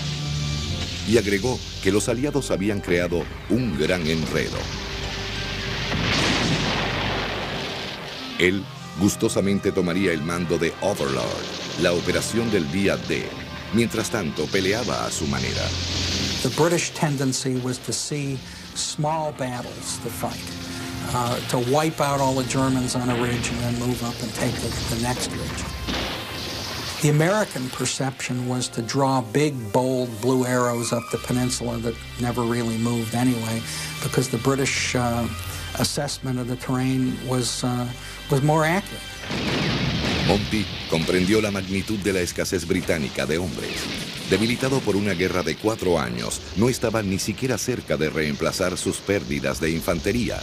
Y agregó que los aliados habían creado un gran enredo. Él gustosamente tomaría el mando de Overlord, la operación del día D. Mientras tanto, peleaba a su manera. The British tendency was to see small battles to fight, to wipe out all the Germans on a ridge and then move up and take the next ridge. The American perception was to draw big, bold blue arrows up the peninsula that never really moved anyway, because the British assessment of the terrain was more accurate. Monty comprendió la magnitud de la escasez británica de hombres. Debilitado por una guerra de 4 años, no estaba ni siquiera cerca de reemplazar sus pérdidas de infantería.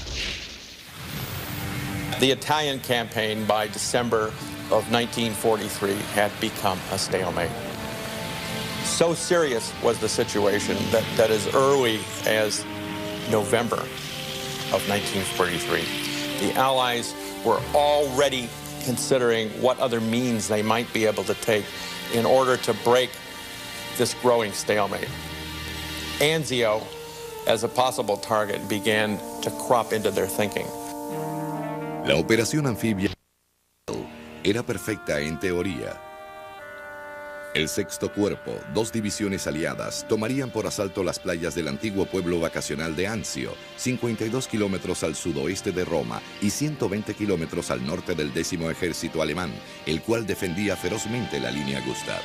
The Italian campaign by December of 1943 had become a stalemate. So serious was the situation that as early as November of 1943, the Allies were already considering what other means they might be able to take in order to break this growing stalemate. Anzio, as a possible target, began to crop into their thinking. La operación anfibia era perfecta en teoría. El Sexto Cuerpo, 2 divisiones aliadas, tomarían por asalto las playas del antiguo pueblo vacacional de Anzio, 52 kilómetros al sudoeste de Roma y 120 kilómetros al norte del 10º Ejército alemán, el cual defendía ferozmente la línea Gustav.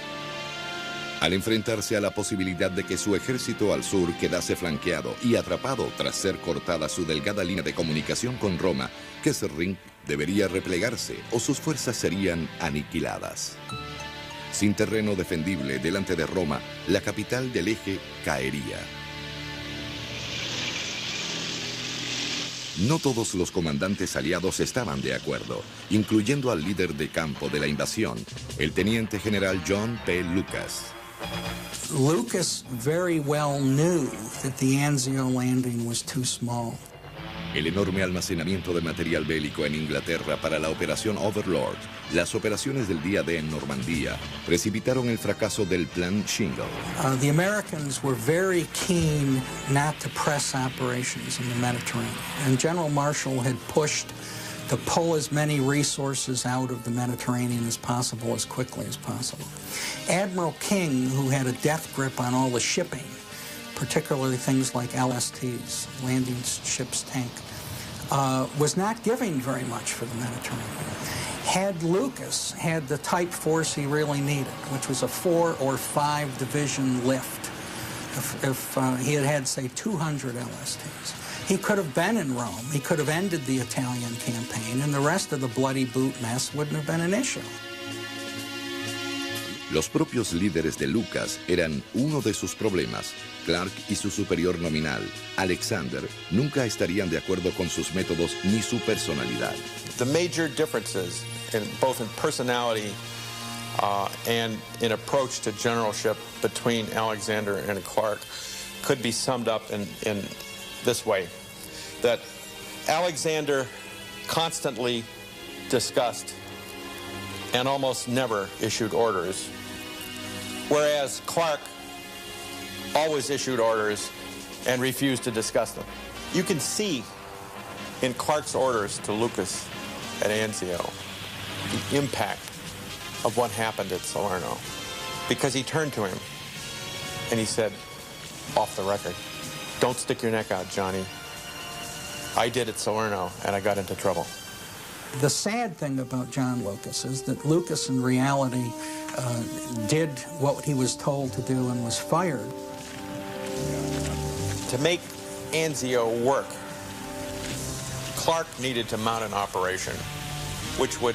Al enfrentarse a la posibilidad de que su ejército al sur quedase flanqueado y atrapado tras ser cortada su delgada línea de comunicación con Roma, Kesselring debería replegarse o sus fuerzas serían aniquiladas. Sin terreno defendible delante de Roma, la capital del eje caería. No todos los comandantes aliados estaban de acuerdo, incluyendo al líder de campo de la invasión, el teniente general John P. Lucas. Lucas very well knew that the Anzio landing was too small. El enorme almacenamiento de material bélico en Inglaterra para la operación Overlord, las operaciones del día D en Normandía, precipitaron el fracaso del Plan Shingle. The Americans were very keen not to press operations in the Mediterranean, and General Marshall had pushed to pull as many resources out of the Mediterranean as possible, as quickly as possible. Admiral King, who had a death grip on all the shipping, particularly things like LSTs, landing ships tank, was not giving very much for the Mediterranean. Had Lucas had the type force he really needed, which was a 4 or 5 division lift If he had had, say, 200 LSTs, he could have been in Rome. He could have ended the Italian campaign, and the rest of the bloody boot mess wouldn't have been an issue. Los propios líderes de Lucas eran uno de sus problemas. Clark y su superior nominal, Alexander, nunca estarían de acuerdo con sus métodos ni su personalidad. The major differences, both in personality and in approach to generalship between Alexander and Clark, could be summed up in this way: that Alexander constantly discussed and almost never issued orders, whereas Clark always issued orders and refused to discuss them. You can see in Clark's orders to Lucas at Anzio the impact of what happened at Salerno, because he turned to him and he said, off the record, "Don't stick your neck out, Johnny. I did at Salerno and I got into trouble." The sad thing about John Lucas is that Lucas in reality did what he was told to do and was fired. To make Anzio work, Clark needed to mount an operation which would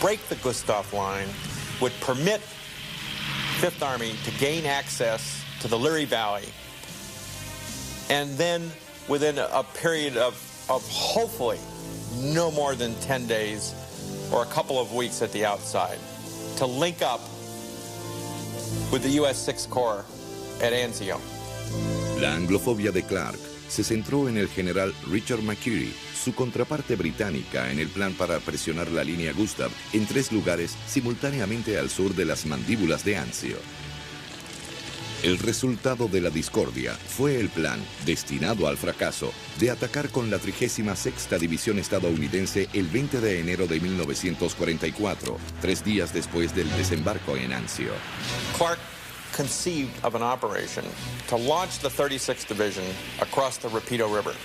break the Gustav line, would permit Fifth Army to gain access to the Liri Valley, and then within a period of hopefully no more than 10 days or a couple of weeks at the outside, to link up with the U.S. Sixth Corps at Anzio. La anglofobia de Clark se centró en el general Richard McCreary, su contraparte británica en el plan para presionar la línea Gustav en 3 lugares simultáneamente al sur de las mandíbulas de Anzio. El resultado de la discordia fue el plan, destinado al fracaso, de atacar con la 36ª División estadounidense el 20 de enero de 1944, 3 días después del desembarco en Anzio. Clark conceived of an operation to launch the 36th Division across the Rapido River.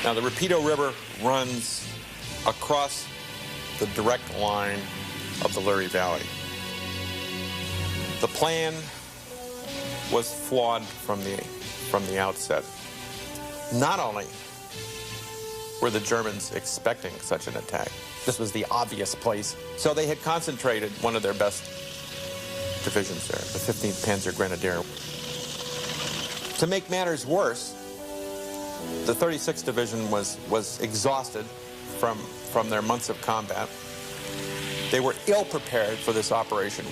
Now, the Rapido River runs across the direct line of the Liri Valley. The plan was flawed from the outset. Not only were the Germans expecting such an attack, this was the obvious place, so they had concentrated one of their best divisions there, the 15th Panzer Grenadier. To make matters worse, the 36th Division was exhausted from their months of combat. They were ill prepared for this operation.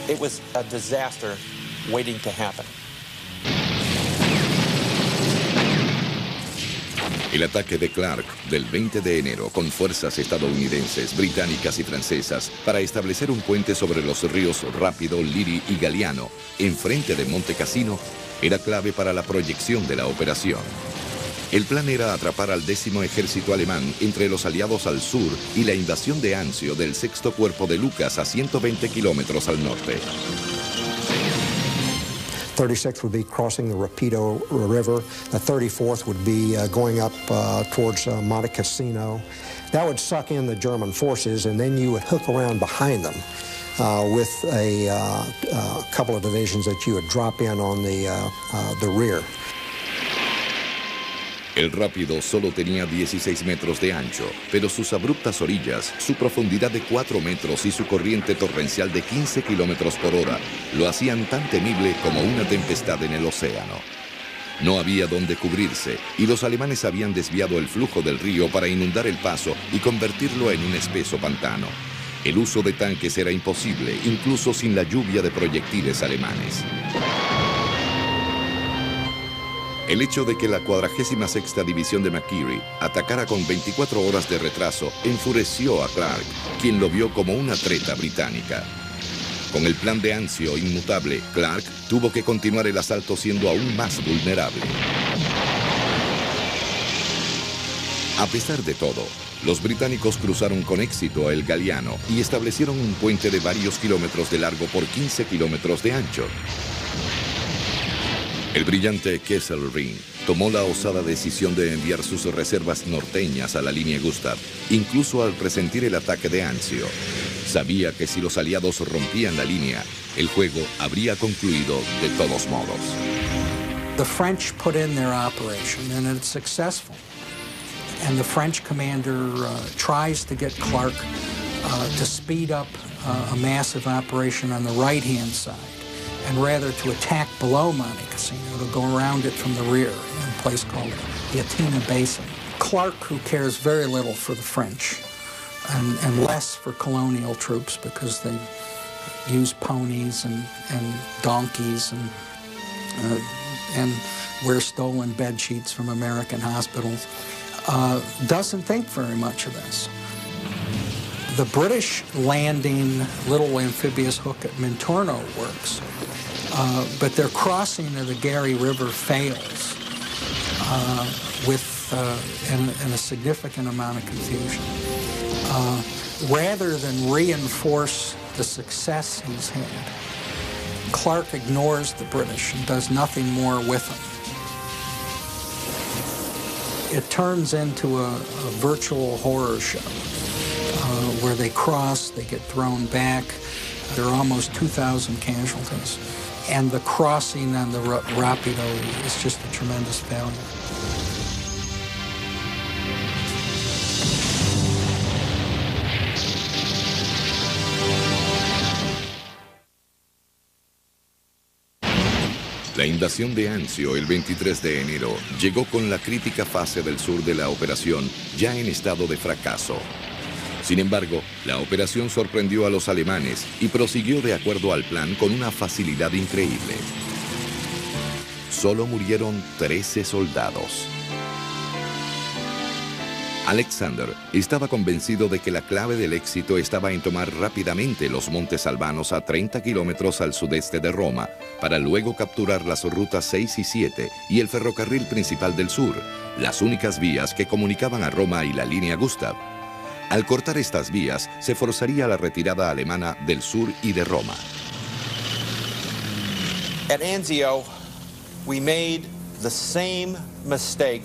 It was a disaster waiting to happen. El ataque de Clark del 20 de enero con fuerzas estadounidenses, británicas y francesas para establecer un puente sobre los ríos Rápido, Liri y Galiano, enfrente de Monte Cassino, era clave para la proyección de la operación. El plan era atrapar al 10º ejército alemán entre los aliados al sur y la invasión de Anzio del 6º Cuerpo de Lucas a 120 kilómetros al norte. 36th would be crossing the Rapido River. The 34th would be going up towards Monte Cassino. That would suck in the German forces, and then you would hook around behind them with a couple of divisions that you would drop in on the rear. El Rápido solo tenía 16 metros de ancho, pero sus abruptas orillas, su profundidad de 4 metros y su corriente torrencial de 15 kilómetros por hora lo hacían tan temible como una tempestad en el océano. No había dónde cubrirse y los alemanes habían desviado el flujo del río para inundar el paso y convertirlo en un espeso pantano. El uso de tanques era imposible, incluso sin la lluvia de proyectiles alemanes. El hecho de que la 46ª División de McCreary atacara con 24 horas de retraso enfureció a Clark, quien lo vio como una treta británica. Con el plan de Anzio inmutable, Clark tuvo que continuar el asalto siendo aún más vulnerable. A pesar de todo, los británicos cruzaron con éxito el Galiano y establecieron un puente de varios kilómetros de largo por 15 kilómetros de ancho. El brillante Kesselring tomó la osada decisión de enviar sus reservas norteñas a la línea Gustav, incluso al presentir el ataque de Anzio. Sabía que si los aliados rompían la línea, el juego habría concluido de todos modos. The French put in their operation, and it's successful. And the French commander tries to get Clark to speed up a massive operation on the right-hand side, and rather to attack below Monte Cassino, to go around it from the rear in a place called the Atina Basin. Clark, who cares very little for the French, and less for colonial troops because they use ponies and donkeys and wear stolen bed sheets from American hospitals, doesn't think very much of this. The British landing little amphibious hook at Minturno works, but their crossing of the Garry River fails in a significant amount of confusion. Rather than reinforce the success he's had, Clark ignores the British and does nothing more with them. It turns into a virtual horror show where they cross, they get thrown back. There are almost 2,000 casualties. And the crossing on the Rapido is just a tremendous failure. La invasión de Anzio el 23 de enero llegó con la crítica fase del sur de la operación ya en estado de fracaso. Sin embargo, la operación sorprendió a los alemanes y prosiguió de acuerdo al plan con una facilidad increíble. Solo murieron 13 soldados. Alexander estaba convencido de que la clave del éxito estaba en tomar rápidamente los montes albanos a 30 kilómetros al sudeste de Roma, para luego capturar las rutas 6 y 7 y el ferrocarril principal del sur, las únicas vías que comunicaban a Roma y la línea Gustav. Al cortar estas vías, se forzaría la retirada alemana del sur y de Roma. At Anzio, we made the same mistake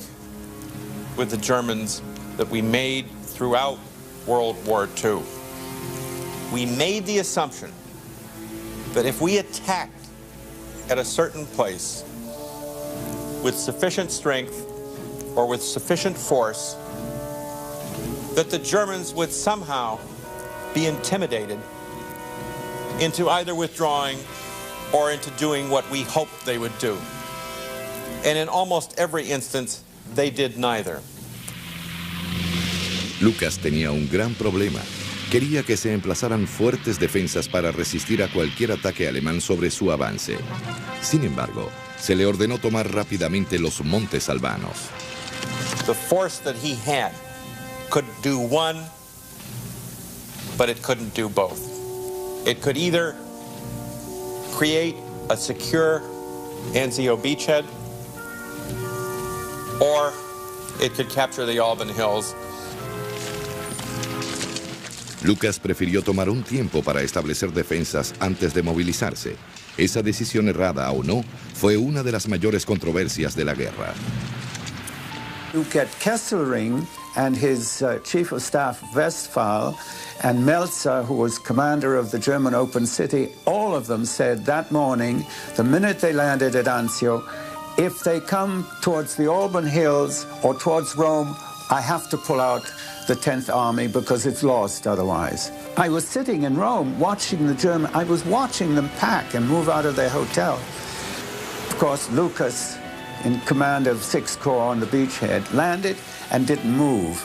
with the Germans that we made throughout World War II. We made the assumption that if we attacked at a certain place with sufficient strength or with sufficient force, that the Germans would somehow be intimidated into either withdrawing or into doing what we hoped they would do. And in almost every instance, they did neither. Lucas tenía un gran problema. Quería que se emplazaran fuertes defensas para resistir a cualquier ataque alemán sobre su avance. Sin embargo, se le ordenó tomar rápidamente los montes albanos. The force that he had could do one, but it couldn't do both. It could either create a secure Anzio beachhead, or it could capture the Alban Hills. Lucas prefirió tomar un tiempo para establecer defensas antes de movilizarse. Esa decisión errada o no fue una de las mayores controversias de la guerra. Look at Kesselring and his chief of staff Westphal and Meltzer, who was commander of the German Open City, all of them said that morning, the minute they landed at Anzio, if they come towards the Alban Hills or towards Rome, I have to pull out the 10th Army because it's lost otherwise. I was sitting in Rome watching the German, I was watching them pack and move out of their hotel. Of course, Lucas, in command of 6th Corps on the beachhead, landed and didn't move.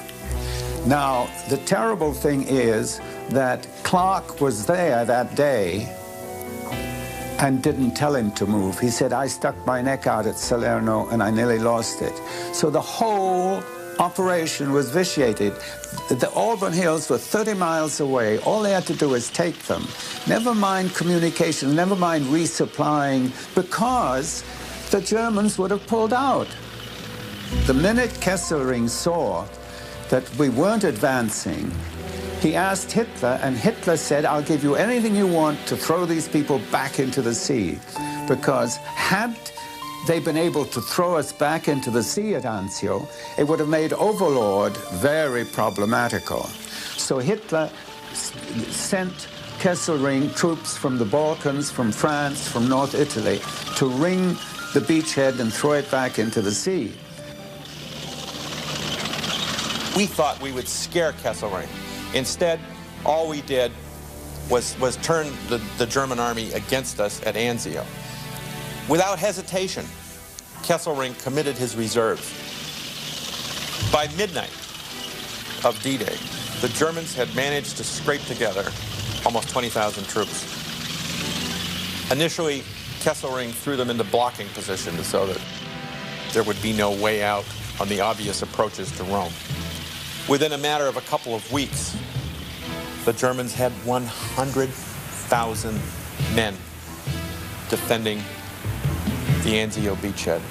Now, the terrible thing is that Clark was there that day and didn't tell him to move. He said, I stuck my neck out at Salerno and I nearly lost it. So the whole operation was vitiated. The Alban Hills were 30 miles away. All they had to do was take them. Never mind communication, never mind resupplying, because the Germans would have pulled out. The minute Kesselring saw that we weren't advancing, he asked Hitler, and Hitler said, I'll give you anything you want to throw these people back into the sea. Because had they been able to throw us back into the sea at Anzio, it would have made Overlord very problematical. So Hitler sent Kesselring troops from the Balkans, from France, from North Italy, to ring the beachhead and throw it back into the sea. We thought we would scare Kesselring. Instead, all we did was turn the German army against us at Anzio. Without hesitation, Kesselring committed his reserves. By midnight of D-Day, the Germans had managed to scrape together almost 20,000 troops. Initially, Kesselring threw them into blocking positions so that there would be no way out on the obvious approaches to Rome. Within a matter of a couple of weeks, the Germans had 100,000 men defending the Anzio beachhead.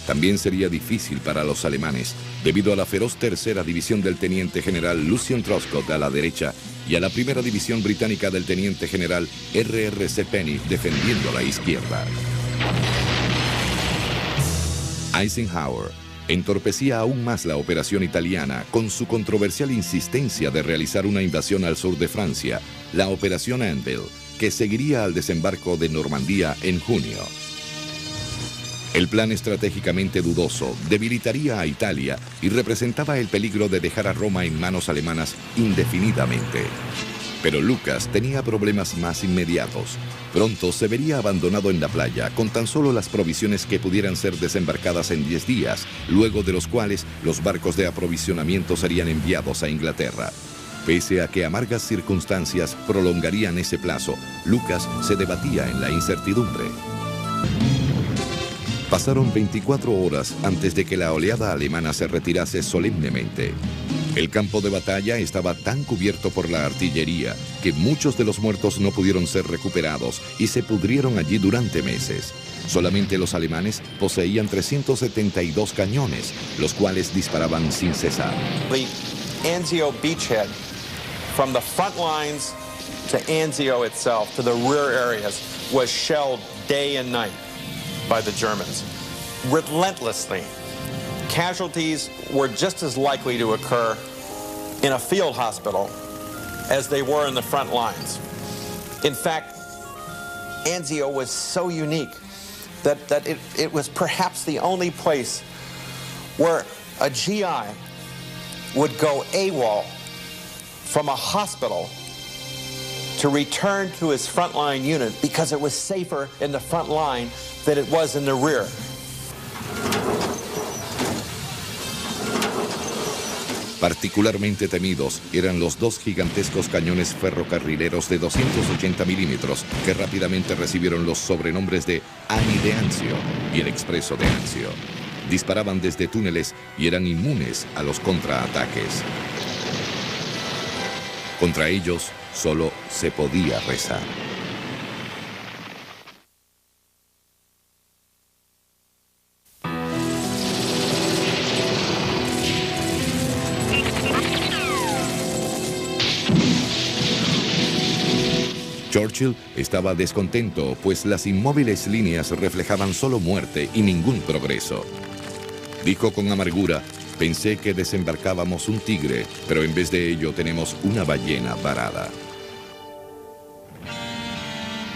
También sería difícil para los alemanes, debido a la feroz tercera división del teniente general Lucian Truscott a la derecha y a la primera división británica del teniente general R.R.C. Penny defendiendo la izquierda. Eisenhower entorpecía aún más la operación italiana con su controversial insistencia de realizar una invasión al sur de Francia, la Operación Anvil, que seguiría al desembarco de Normandía en junio. El plan estratégicamente dudoso debilitaría a Italia y representaba el peligro de dejar a Roma en manos alemanas indefinidamente. Pero Lucas tenía problemas más inmediatos. Pronto se vería abandonado en la playa con tan solo las provisiones que pudieran ser desembarcadas en 10 días, luego de los cuales los barcos de aprovisionamiento serían enviados a Inglaterra. Pese a que amargas circunstancias prolongarían ese plazo, Lucas se debatía en la incertidumbre. Pasaron 24 horas antes de que la oleada alemana se retirase solemnemente. El campo de batalla estaba tan cubierto por la artillería que muchos de los muertos no pudieron ser recuperados y se pudrieron allí durante meses. Solamente los alemanes poseían 372 cañones, los cuales disparaban sin cesar. The Anzio beachhead, from the front lines to Anzio itself, to the rear areas, was shelled day and night by the Germans, relentlessly. Casualties were just as likely to occur in a field hospital as they were in the front lines. In fact, Anzio was so unique that it was perhaps the only place where a GI would go AWOL from a hospital to return to his frontline unit because it was safer in the front line than it was in the rear. Particularmente temidos eran los dos gigantescos cañones ferrocarrileros de 280 milímetros que rápidamente recibieron los sobrenombres de Ani de Anzio y el Expreso de Anzio. Disparaban desde túneles y eran inmunes a los contraataques. Contra ellos solo se podía rezar. Churchill estaba descontento, pues las inmóviles líneas reflejaban solo muerte y ningún progreso. Dijo con amargura: pensé que desembarcábamos un tigre, pero en vez de ello tenemos una ballena varada.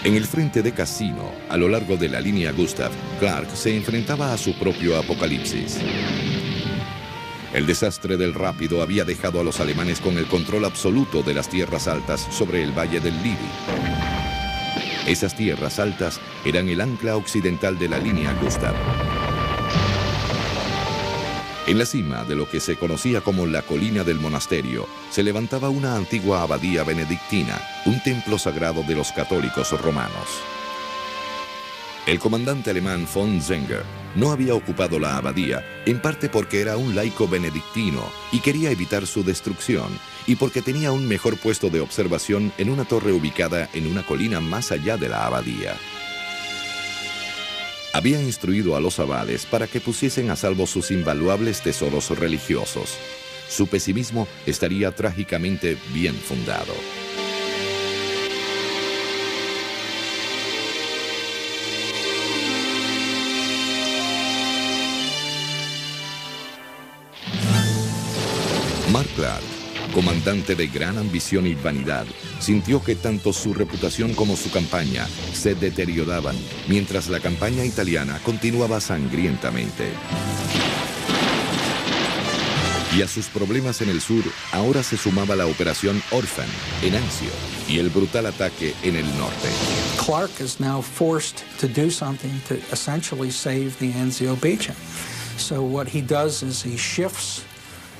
En el frente de Cassino, a lo largo de la línea Gustav, Clark se enfrentaba a su propio apocalipsis. El desastre del Rápido había dejado a los alemanes con el control absoluto de las tierras altas sobre el valle del Livi. Esas tierras altas eran el ancla occidental de la línea Gustav. En la cima de lo que se conocía como la colina del monasterio, se levantaba una antigua abadía benedictina, un templo sagrado de los católicos romanos. El comandante alemán von Zenger no había ocupado la abadía, en parte porque era un laico benedictino y quería evitar su destrucción, y porque tenía un mejor puesto de observación en una torre ubicada en una colina más allá de la abadía. Había instruido a los abades para que pusiesen a salvo sus invaluables tesoros religiosos. Su pesimismo estaría trágicamente bien fundado. Mark Clark, comandante de gran ambición y vanidad, sintió que tanto su reputación como su campaña se deterioraban, mientras la campaña italiana continuaba sangrientamente. Y a sus problemas en el sur, ahora se sumaba la operación Orphan en Anzio y el brutal ataque en el norte. Clark is now forced to do something to essentially save the Anzio Beacon. So what he does is he shifts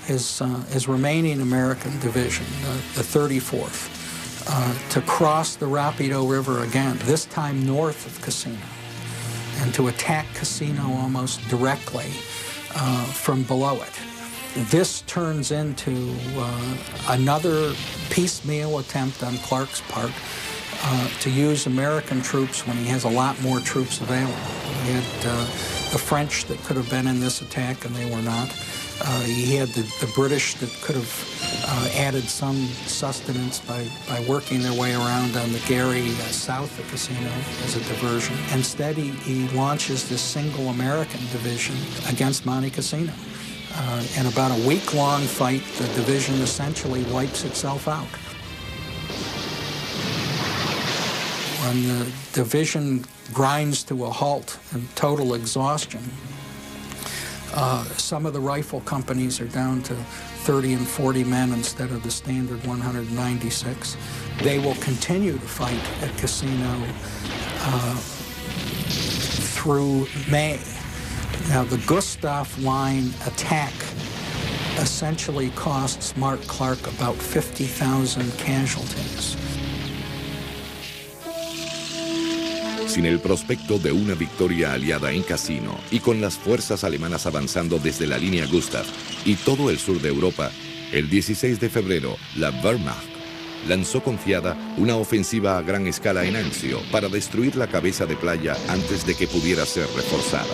his remaining American division, the 34th, to cross the Rapido River again, this time north of Cassino, and to attack Cassino almost directly from below it. This turns into another piecemeal attempt on Clark's part to use American troops when he has a lot more troops available. He had the French that could have been in this attack, and they were not. He had the British that could have added some sustenance by working their way around on the Gary south of Cassino as a diversion. Instead, he launches this single American division against Monte Cassino. In about a week-long fight, the division essentially wipes itself out. When the division grinds to a halt in total exhaustion, some of the rifle companies are down to 30 and 40 men instead of the standard 196. They will continue to fight at Cassino through May. Now, the Gustav Line attack essentially costs Mark Clark about 50,000 casualties. Sin el prospecto de una victoria aliada en Cassino y con las fuerzas alemanas avanzando desde la línea Gustav y todo el sur de Europa, el 16 de febrero la Wehrmacht lanzó confiada una ofensiva a gran escala en Anzio para destruir la cabeza de playa antes de que pudiera ser reforzada.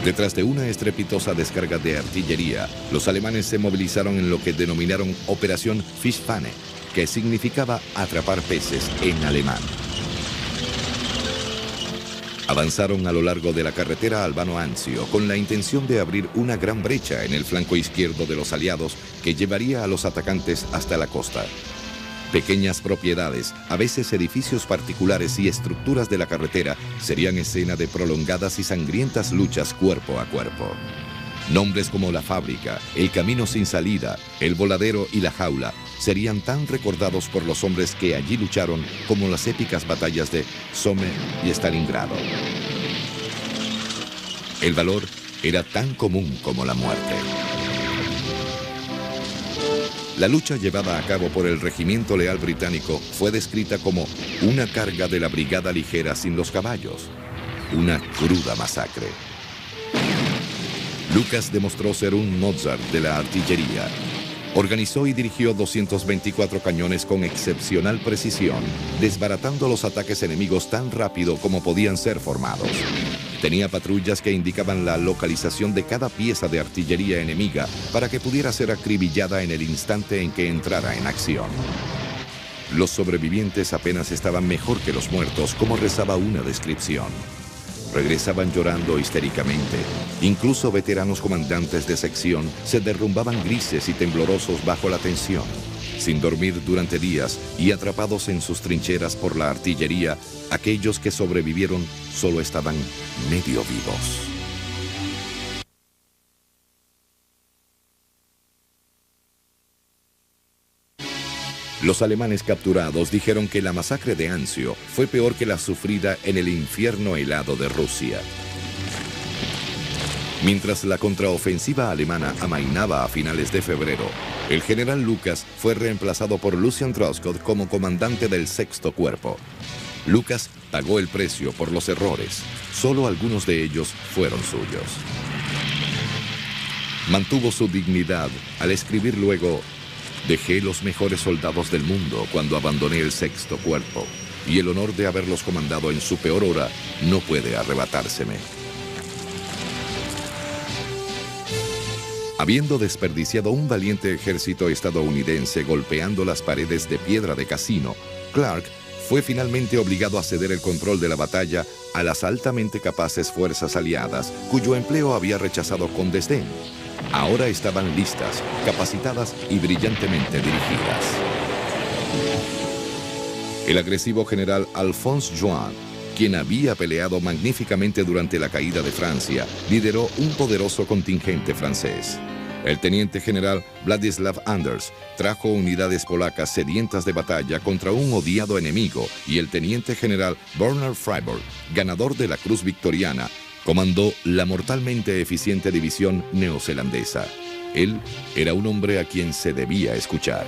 Detrás de una estrepitosa descarga de artillería, los alemanes se movilizaron en lo que denominaron Operación Fischfahne, que significaba atrapar peces en alemán. Avanzaron a lo largo de la carretera Albano-Anzio con la intención de abrir una gran brecha en el flanco izquierdo de los aliados que llevaría a los atacantes hasta la costa. Pequeñas propiedades, a veces edificios particulares y estructuras de la carretera serían escena de prolongadas y sangrientas luchas cuerpo a cuerpo. Nombres como la fábrica, el camino sin salida, el voladero y la jaula serían tan recordados por los hombres que allí lucharon como las épicas batallas de Somme y Stalingrado. El valor era tan común como la muerte. La lucha llevada a cabo por el regimiento leal británico fue descrita como una carga de la brigada ligera sin los caballos, una cruda masacre. Lucas demostró ser un Mozart de la artillería. Organizó y dirigió 224 cañones con excepcional precisión, desbaratando los ataques enemigos tan rápido como podían ser formados. Tenía patrullas que indicaban la localización de cada pieza de artillería enemiga para que pudiera ser acribillada en el instante en que entrara en acción. Los sobrevivientes apenas estaban mejor que los muertos, como rezaba una descripción. Regresaban llorando histéricamente. Incluso veteranos comandantes de sección se derrumbaban grises y temblorosos bajo la tensión. Sin dormir durante días y atrapados en sus trincheras por la artillería, aquellos que sobrevivieron solo estaban medio vivos. Los alemanes capturados dijeron que la masacre de Anzio fue peor que la sufrida en el infierno helado de Rusia. Mientras la contraofensiva alemana amainaba a finales de febrero, el general Lucas fue reemplazado por Lucian Truscott como comandante del Sexto Cuerpo. Lucas pagó el precio por los errores. Solo algunos de ellos fueron suyos. Mantuvo su dignidad al escribir luego: «Dejé los mejores soldados del mundo cuando abandoné el Sexto Cuerpo, y el honor de haberlos comandado en su peor hora no puede arrebatárseme». Habiendo desperdiciado un valiente ejército estadounidense golpeando las paredes de piedra de Cassino, Clark fue finalmente obligado a ceder el control de la batalla a las altamente capaces fuerzas aliadas, cuyo empleo había rechazado con desdén. Ahora estaban listas, capacitadas y brillantemente dirigidas. El agresivo general Alphonse Juin, quien había peleado magníficamente durante la caída de Francia, lideró un poderoso contingente francés. El teniente general Władysław Anders trajo unidades polacas sedientas de batalla contra un odiado enemigo, y el teniente general Bernard Freyberg, ganador de la Cruz Victoriana, comandó la mortalmente eficiente división neozelandesa. Él era un hombre a quien se debía escuchar.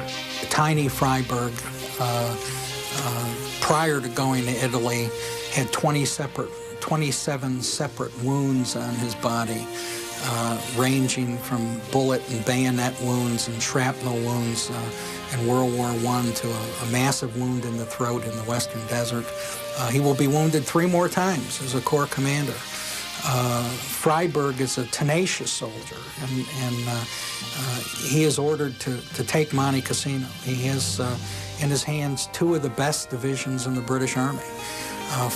Tiny Freyberg, prior to going to Italy, had 27 separate wounds on his body, ranging from bullet and bayonet wounds and shrapnel wounds in World War I to a massive wound in the throat in the Western Desert. He will be wounded 3 more times as a Corps commander. Freyberg is a tenacious soldier, and he is ordered to take Monte Cassino. He has in his hands 2 of the best divisions in the British Army.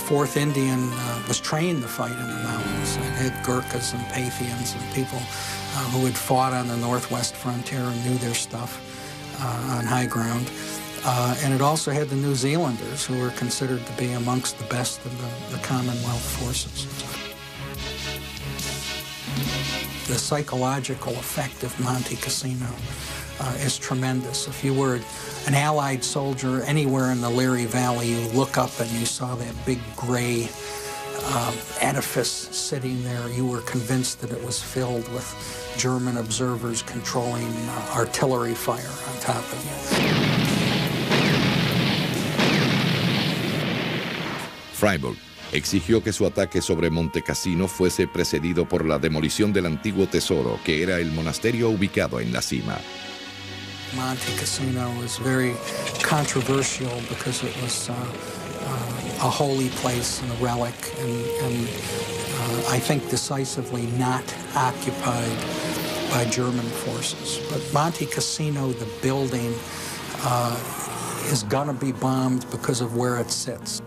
4th Indian was trained to fight in the mountains. It had Gurkhas and Pathians and people who had fought on the northwest frontier and knew their stuff on high ground. And it also had the New Zealanders, who were considered to be amongst the best in the Commonwealth forces. The psychological effect of Monte Cassino is tremendous. If you were an Allied soldier anywhere in the Leary Valley, you look up and you saw that big gray edifice sitting there, you were convinced that it was filled with German observers controlling artillery fire on top of you. Freyberg exigió que su ataque sobre Monte Cassino fuese precedido por la demolición del antiguo tesoro, que era el monasterio ubicado en la cima. Monte Cassino was very controversial because it was a holy place and a relic, and I think decisively not occupied by German forces. But Monte Cassino, the building, is gonna be bombed because of where it sits.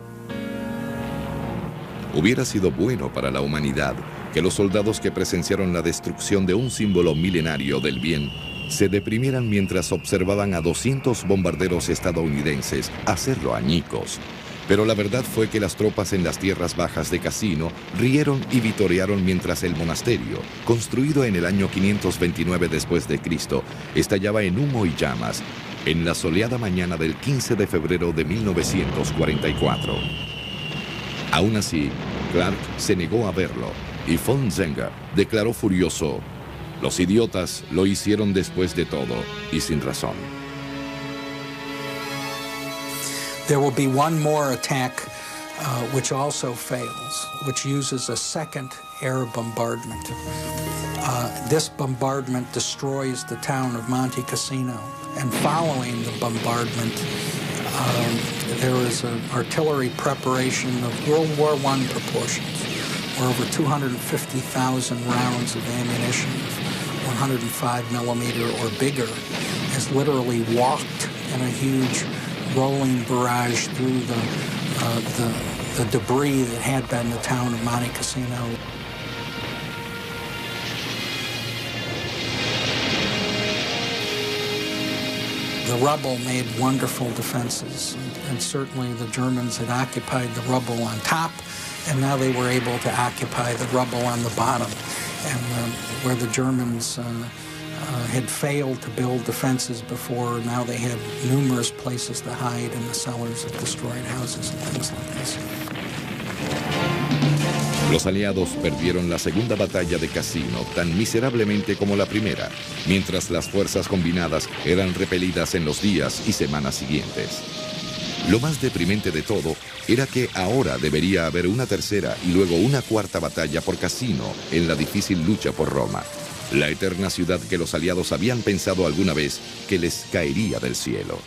Hubiera sido bueno para la humanidad que los soldados que presenciaron la destrucción de un símbolo milenario del bien se deprimieran mientras observaban a 200 bombarderos estadounidenses hacerlo añicos. Pero la verdad fue que las tropas en las tierras bajas de Cassino rieron y vitorearon mientras el monasterio, construido en el año 529 después de Cristo, estallaba en humo y llamas en la soleada mañana del 15 de febrero de 1944. Aún así, Clark se negó a verlo, y von Zenger declaró furioso: "Los idiotas lo hicieron después de todo, y sin razón." There will be one more attack which also fails, which uses a second air bombardment. This bombardment destroys the town of Monte Cassino, and following the bombardment, there is an artillery preparation of World War I proportions, where over 250,000 rounds of ammunition of 105 millimeter or bigger is literally walked in a huge rolling barrage through the debris that had been the town of Monte Cassino. The rubble made wonderful defenses, and certainly the Germans had occupied the rubble on top, and now they were able to occupy the rubble on the bottom. And where the Germans had failed to build defenses before, now they had numerous places to hide in the cellars of destroyed houses and things like this. Los aliados perdieron la segunda batalla de Cassino tan miserablemente como la primera, mientras las fuerzas combinadas eran repelidas en los días y semanas siguientes. Lo más deprimente de todo era que ahora debería haber una tercera y luego una cuarta batalla por Cassino en la difícil lucha por Roma, la eterna ciudad que los aliados habían pensado alguna vez que les caería del cielo.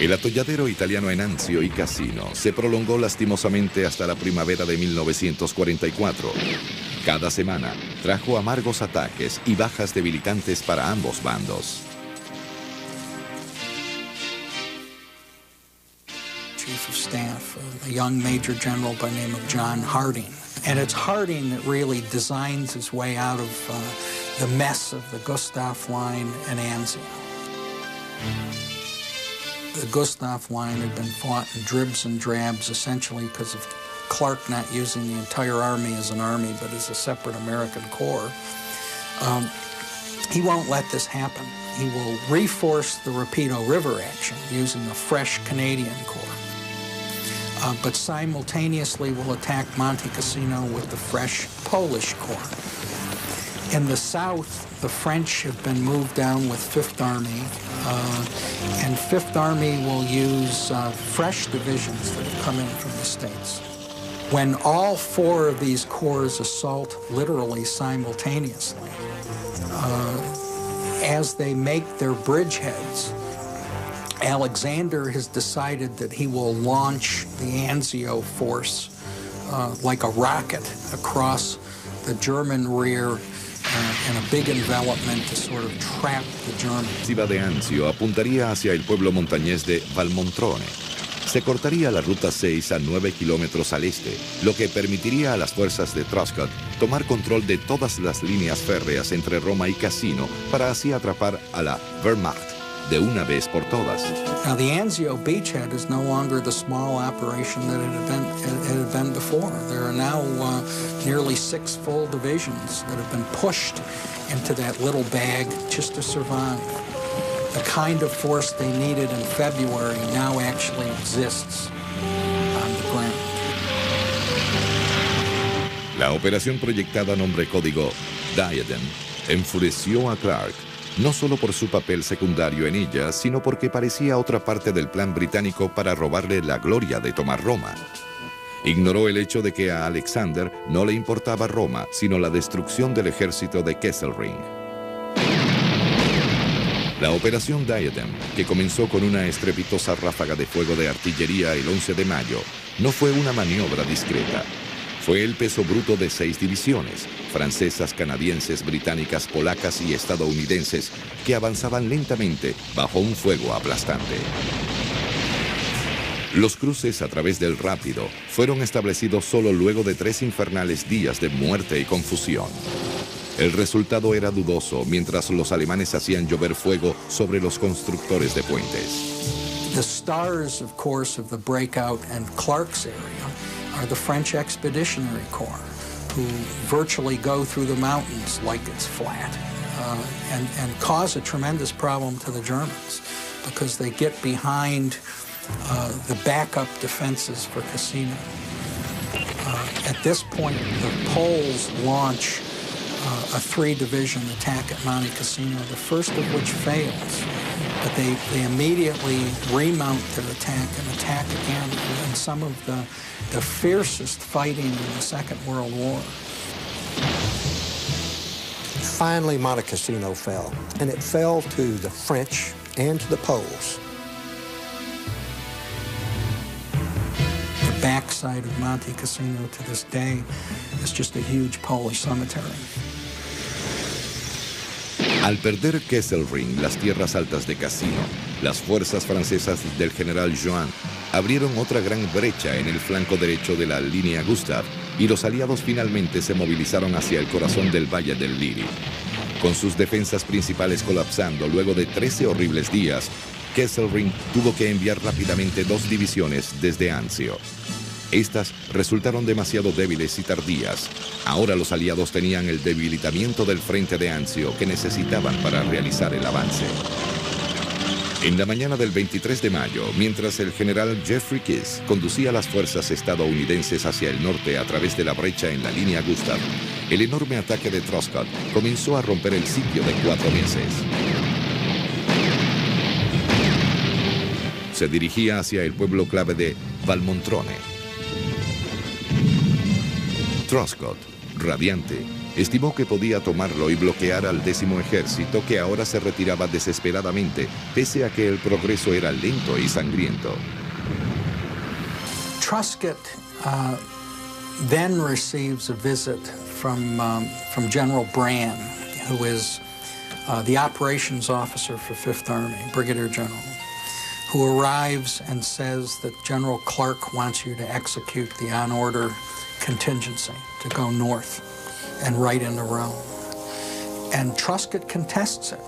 El atolladero italiano en Anzio y Cassino se prolongó lastimosamente hasta la primavera de 1944. Cada semana trajo amargos ataques y bajas debilitantes para ambos bandos. Chief of Staff, a young Major General by the name of John Harding. And it's Harding that really designs his way out of the mess of the Gustav Line and Anzio. The Gustav Line had been fought in dribs and drabs essentially because of Clark not using the entire army as an army but as a separate American corps. He won't let this happen. He will reforce the Rapido River action using a fresh Canadian corps. But simultaneously will attack Monte Cassino with the fresh Polish corps. In the south, the French have been moved down with Fifth Army, and Fifth Army will use fresh divisions that have come in from the States. When all four of these corps assault literally simultaneously, as they make their bridgeheads, Alexander has decided that he will launch the Anzio force like a rocket across the German rear in a big envelopment to sort of trap the Germans. La ofensiva de Anzio apuntaría hacia el pueblo montañés de Valmontrone. Se cortaría la ruta 6 a 9 kilómetros al este, lo que permitiría a las fuerzas de Truscott tomar control de todas las líneas férreas entre Roma y Cassino para así atrapar a la Wehrmacht de una vez por todas. Now, the Anzio beachhead is no longer the small operation that it had been before. There are now nearly 6 full divisions that have been pushed into that little bag just to survive. The kind of force they needed in February now actually exists on the ground. La operación proyectada a nombre código Diadem enfureció a Clark, no solo por su papel secundario en ella, sino porque parecía otra parte del plan británico para robarle la gloria de tomar Roma. Ignoró el hecho de que a Alexander no le importaba Roma, sino la destrucción del ejército de Kesselring. La operación Diadem, que comenzó con una estrepitosa ráfaga de fuego de artillería el 11 de mayo, no fue una maniobra discreta. Fue el peso bruto de 6 divisiones, francesas, canadienses, británicas, polacas y estadounidenses, que avanzaban lentamente bajo un fuego aplastante. Los cruces a través del Rápido fueron establecidos solo luego de 3 infernales días de muerte y confusión. El resultado era dudoso mientras los alemanes hacían llover fuego sobre los constructores de puentes. The stars, of course, of the breakout and Clark's area are the French Expeditionary Corps, who virtually go through the mountains like it's flat and cause a tremendous problem to the Germans because they get behind the backup defenses for Cassino. At this point, the Poles launch a 3-division attack at Monte Cassino, the first of which fails. But they immediately remount their attack and attack again in some of the fiercest fighting in the Second World War. Finally, Monte Cassino fell, and it fell to the French and to the Poles. The backside of Monte Cassino to this day is just a huge Polish cemetery. Al perder Kesselring, las tierras altas de Cassino, las fuerzas francesas del general Joan abrieron otra gran brecha en el flanco derecho de la línea Gustav y los aliados finalmente se movilizaron hacia el corazón del Valle del Liri. Con sus defensas principales colapsando luego de 13 horribles días, Kesselring tuvo que enviar rápidamente 2 divisiones desde Anzio. Estas resultaron demasiado débiles y tardías. Ahora los aliados tenían el debilitamiento del frente de Anzio que necesitaban para realizar el avance. En la mañana del 23 de mayo, mientras el general Jeffrey Kiss conducía las fuerzas estadounidenses hacia el norte a través de la brecha en la línea Gustav, el enorme ataque de Truscott comenzó a romper el sitio de 4 meses. Se dirigía hacia el pueblo clave de Valmontrone. Truscott, radiante, estimó que podía tomarlo y bloquear al 10º ejército que ahora se retiraba desesperadamente, pese a que el progreso era lento y sangriento. Truscott then receives a visit from General Brand, who is the operations officer for Fifth Army, Brigadier General, who arrives and says that General Clark wants you to execute the on-order contingency to go north and right into Rome. And Truscott contests it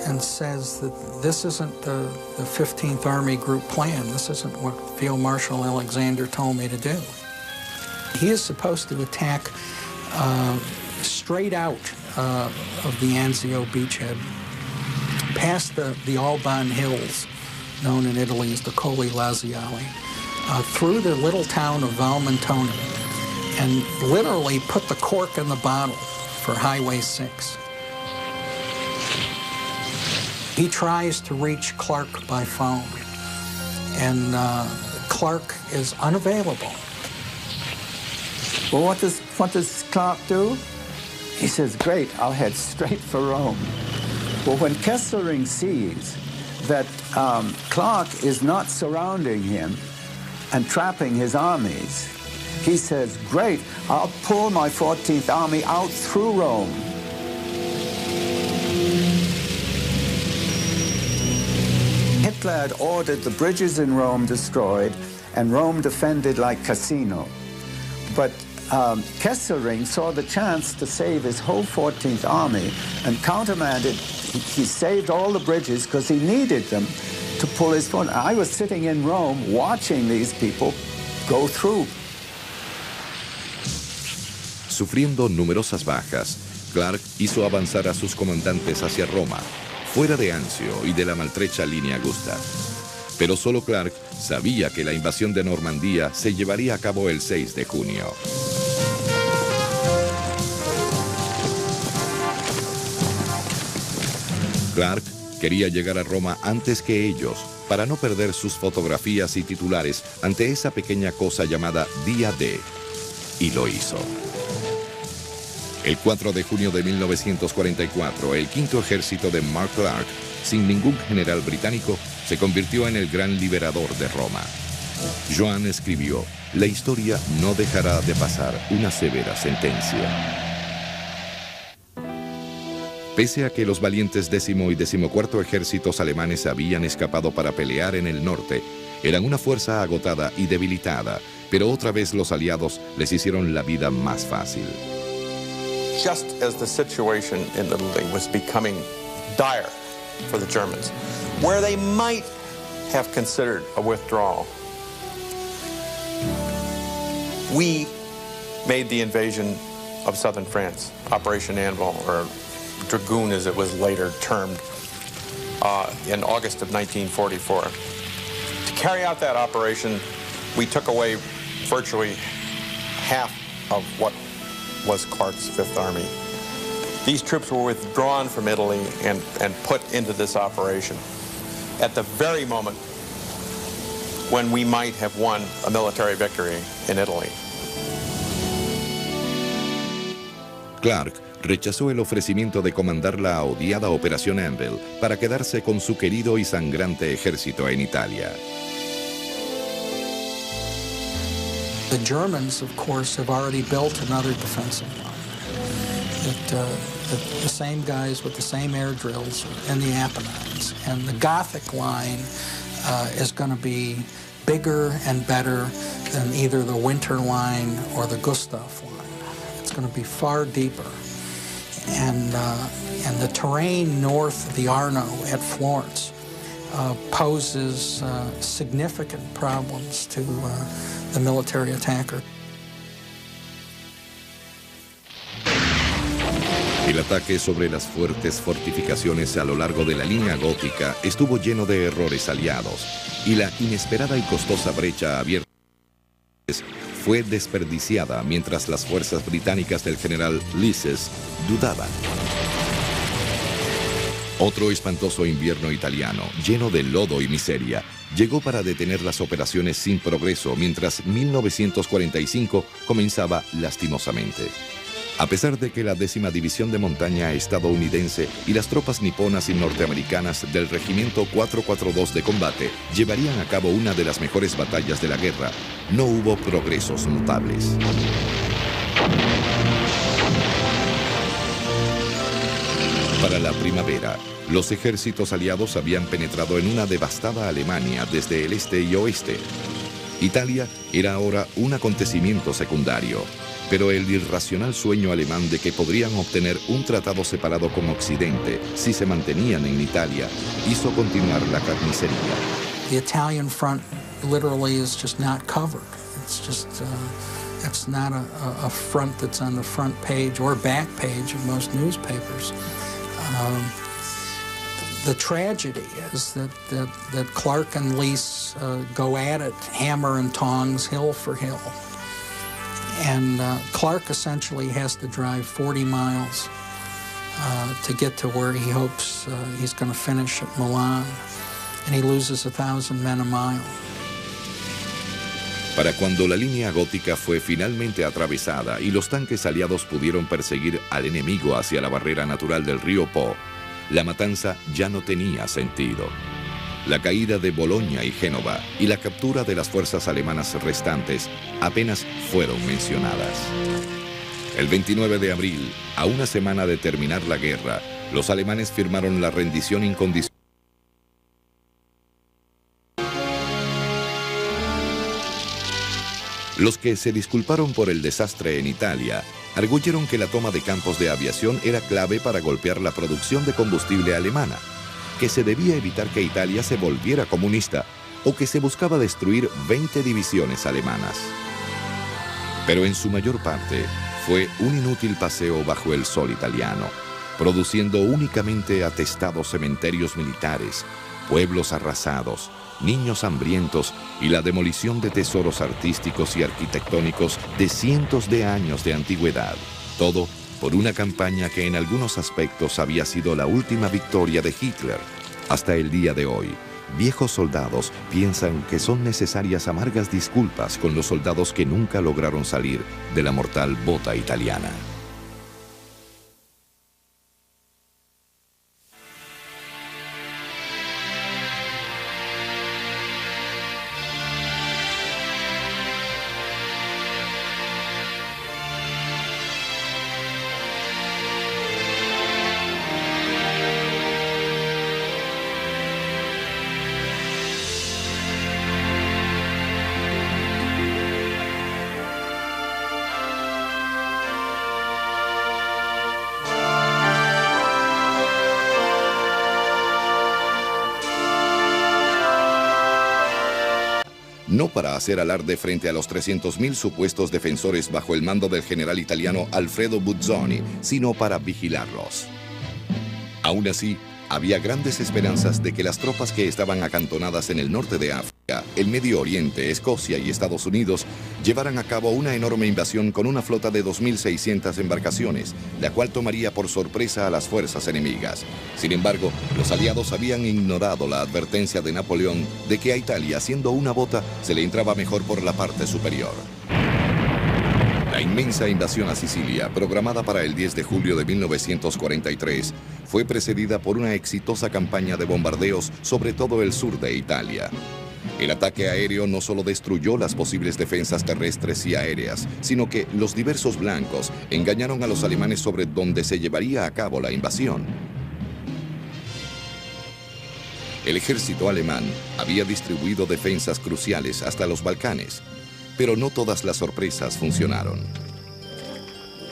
and says that this isn't the 15th Army Group plan. This isn't what Field Marshal Alexander told me to do. He is supposed to attack straight out of the Anzio beachhead, past the Alban Hills, known in Italy as the Colli Laziali, through the little town of Valmontone, and literally put the cork in the bottle for Highway 6. He tries to reach Clark by phone, and Clark is unavailable. Well, what does Clark do? He says, great, I'll head straight for Rome. Well, when Kesselring sees that Clark is not surrounding him and trapping his armies, he says, great, I'll pull my 14th Army out through Rome. Hitler had ordered the bridges in Rome destroyed and Rome defended like Cassino. But Kesselring saw the chance to save his whole 14th Army and countermanded. He saved all the bridges because he needed them to pull his front. I was sitting in Rome watching these people go through. Sufriendo numerosas bajas, Clark hizo avanzar a sus comandantes hacia Roma, fuera de Anzio y de la maltrecha línea Gustav. Pero solo Clark sabía que la invasión de Normandía se llevaría a cabo el 6 de junio. Clark quería llegar a Roma antes que ellos, para no perder sus fotografías y titulares ante esa pequeña cosa llamada Día D. Y lo hizo. El 4 de junio de 1944, el quinto ejército de Mark Clark, sin ningún general británico, se convirtió en el gran liberador de Roma. Joan escribió, la historia no dejará de pasar una severa sentencia. Pese a que los valientes 10º y 14º ejércitos alemanes habían escapado para pelear en el norte, eran una fuerza agotada y debilitada, pero otra vez los aliados les hicieron la vida más fácil. Just as the situation in Italy was becoming dire for the Germans, where they might have considered a withdrawal, we made the invasion of southern France, Operation Anvil, or Dragoon as it was later termed, in August of 1944. To carry out that operation, we took away virtually half of what was Clark's Fifth Army. These troops were withdrawn from Italy and put into this operation at the very moment when we might have won a military victory in Italy. Clark rechazó el ofrecimiento de comandar la odiada Operación Anvil para quedarse con su querido y sangrante ejército en Italia. The Germans, of course, have already built another defensive line. The same guys with the same air drills in the Apennines. And the Gothic line is going to be bigger and better than either the Winter Line or the Gustav line. It's going to be far deeper. And the terrain north of the Arno at Florence poses significant problems to the military attacker. El ataque sobre las fuertes fortificaciones a lo largo de la línea gótica estuvo lleno de errores aliados, y la inesperada y costosa brecha abierta fue desperdiciada mientras las fuerzas británicas del general Lees dudaban. Otro espantoso invierno italiano, lleno de lodo y miseria, llegó para detener las operaciones sin progreso mientras 1945 comenzaba lastimosamente. A pesar de que la 10ª División de Montaña estadounidense y las tropas niponas y norteamericanas del Regimiento 442 de combate llevarían a cabo una de las mejores batallas de la guerra, no hubo progresos notables. Para la primavera, los ejércitos aliados habían penetrado en una devastada Alemania desde el este y oeste. Italia era ahora un acontecimiento secundario, pero el irracional sueño alemán de que podrían obtener un tratado separado con Occidente si se mantenían en Italia hizo continuar la carnicería. The Italian front literally is just not covered. It's just, it's not a front that's on the front page or back page of most newspapers. The tragedy is that Clark and Leese go at it, hammer and tongs, hill for hill. And Clark essentially has to drive 40 miles to get to where he hopes he's going to finish at Milan. And he loses 1,000 men a mile. Para cuando la línea gótica fue finalmente atravesada y los tanques aliados pudieron perseguir al enemigo hacia la barrera natural del río Po, la matanza ya no tenía sentido. La caída de Bolonia y Génova y la captura de las fuerzas alemanas restantes apenas fueron mencionadas. El 29 de abril, a una semana de terminar la guerra, los alemanes firmaron la rendición incondicional. Los que se disculparon por el desastre en Italia arguyeron que la toma de campos de aviación era clave para golpear la producción de combustible alemana, que se debía evitar que Italia se volviera comunista o que se buscaba destruir 20 divisiones alemanas. Pero en su mayor parte fue un inútil paseo bajo el sol italiano, produciendo únicamente atestados cementerios militares, pueblos arrasados, niños hambrientos y la demolición de tesoros artísticos y arquitectónicos de cientos de años de antigüedad. Todo por una campaña que en algunos aspectos había sido la última victoria de Hitler. Hasta el día de hoy, viejos soldados piensan que son necesarias amargas disculpas con los soldados que nunca lograron salir de la mortal bota italiana. No para hacer alarde frente a los 300.000 supuestos defensores bajo el mando del general italiano Alfredo Buzzoni, sino para vigilarlos. Aún así, había grandes esperanzas de que las tropas que estaban acantonadas en el norte de África, el Medio Oriente, Escocia y Estados Unidos llevaran a cabo una enorme invasión con una flota de 2.600 embarcaciones, la cual tomaría por sorpresa a las fuerzas enemigas. Sin embargo, los aliados habían ignorado la advertencia de Napoleón de que a Italia, siendo una bota, se le entraba mejor por la parte superior. La inmensa invasión a Sicilia, programada para el 10 de julio de 1943, fue precedida por una exitosa campaña de bombardeos sobre todo el sur de Italia. El ataque aéreo no solo destruyó las posibles defensas terrestres y aéreas, sino que los diversos blancos engañaron a los alemanes sobre dónde se llevaría a cabo la invasión. El ejército alemán había distribuido defensas cruciales hasta los Balcanes, pero no todas las sorpresas funcionaron.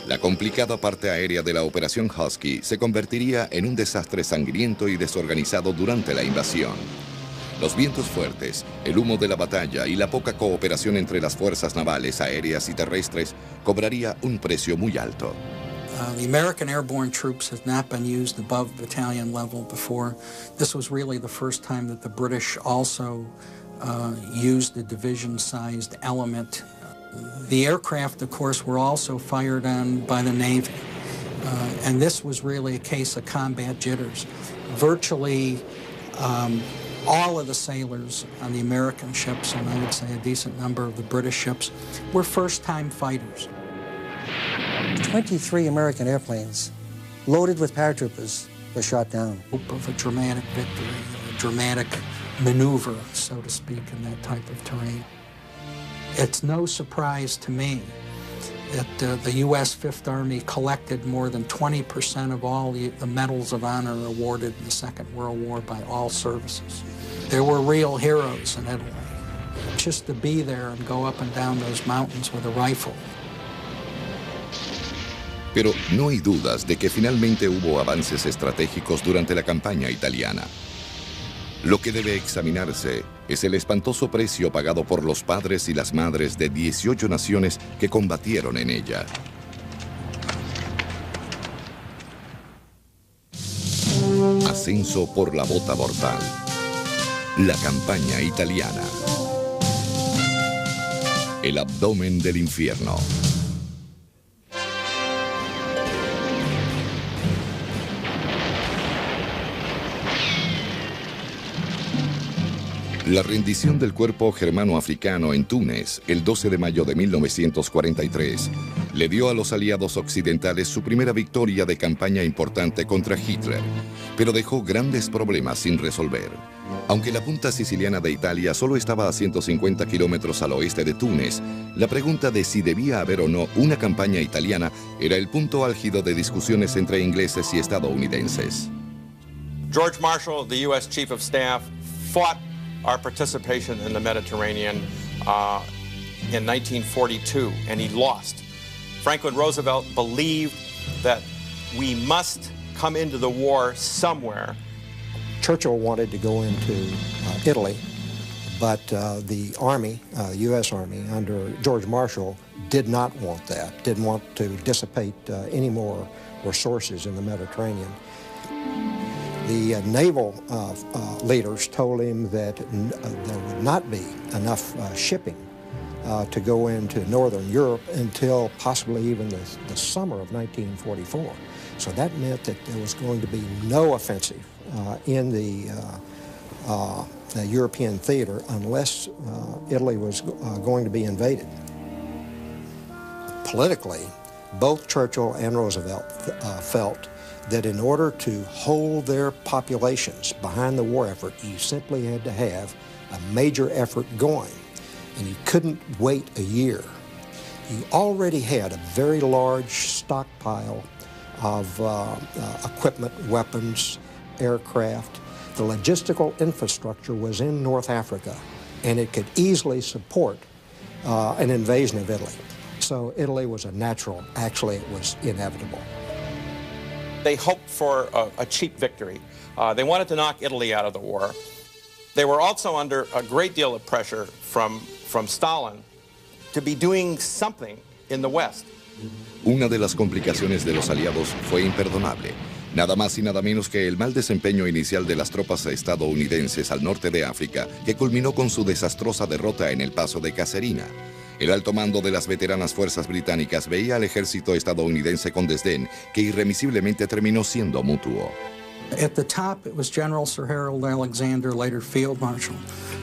La complicada parte aérea de la Operación Husky se convertiría en un desastre sangriento y desorganizado durante la invasión. Los vientos fuertes, el humo de la batalla y la poca cooperación entre las fuerzas navales, aéreas y terrestres cobraría un precio muy alto. The American airborne troops had not been used above battalion level before. This was really the first time that the British also used a division-sized element. The aircraft, of course, were also fired on by the Navy. And this was really a case of combat jitters. Virtually all of the sailors on the American ships, and I would say a decent number of the British ships, were first-time fighters. 23 American airplanes loaded with paratroopers were shot down. Hope of a dramatic victory, a dramatic maneuver, so to speak, in that type of terrain. It's no surprise to me The U.S. Fifth Army collected more than 20% of all the Medals of Honor awarded in the Second World War by all services. There were real heroes in Italy. Just to be there and go up and down those mountains with a rifle. Pero no hay dudas de que finalmente hubo avances estratégicos durante la campaña italiana. Lo que debe examinarse es el espantoso precio pagado por los padres y las madres de 18 naciones que combatieron en ella. Ascenso por la bota mortal. La campaña italiana. El abdomen del infierno. La rendición del cuerpo germano-africano en Túnez, el 12 de mayo de 1943, le dio a los aliados occidentales su primera victoria de campaña importante contra Hitler, pero dejó grandes problemas sin resolver. Aunque la punta siciliana de Italia solo estaba a 150 kilómetros al oeste de Túnez, la pregunta de si debía haber o no una campaña italiana era el punto álgido de discusiones entre ingleses y estadounidenses. George Marshall, the U.S. Chief of Staff, fought our participation in the Mediterranean in 1942, and he lost. Franklin Roosevelt believed that we must come into the war somewhere. Churchill wanted to go into Italy, but the Army, U.S. Army, under George Marshall, did not want that, didn't want to dissipate any more resources in the Mediterranean. The naval leaders told him that there would not be enough shipping to go into Northern Europe until possibly even the summer of 1944. So that meant that there was going to be no offensive in the European theater unless Italy was going to be invaded. Politically, both Churchill and Roosevelt felt that in order to hold their populations behind the war effort, you simply had to have a major effort going, and you couldn't wait a year. You already had a very large stockpile of equipment, weapons, aircraft. The logistical infrastructure was in North Africa, and it could easily support an invasion of Italy. So Italy was a natural, actually it was inevitable. They hoped for a cheap victory. They wanted to knock Italy out of the war. They were also under a great deal of pressure from Stalin to be doing something in the West. Una de las complicaciones de los aliados fue imperdonable. Nada más y nada menos que el mal desempeño inicial de las tropas estadounidenses al norte de África, que culminó con su desastrosa derrota en el Paso de Caserina. El alto mando de las veteranas fuerzas británicas veía al ejército estadounidense con desdén, que irremisiblemente terminó siendo mutuo. At the top, it was General Sir Harold Alexander, later Field Marshal,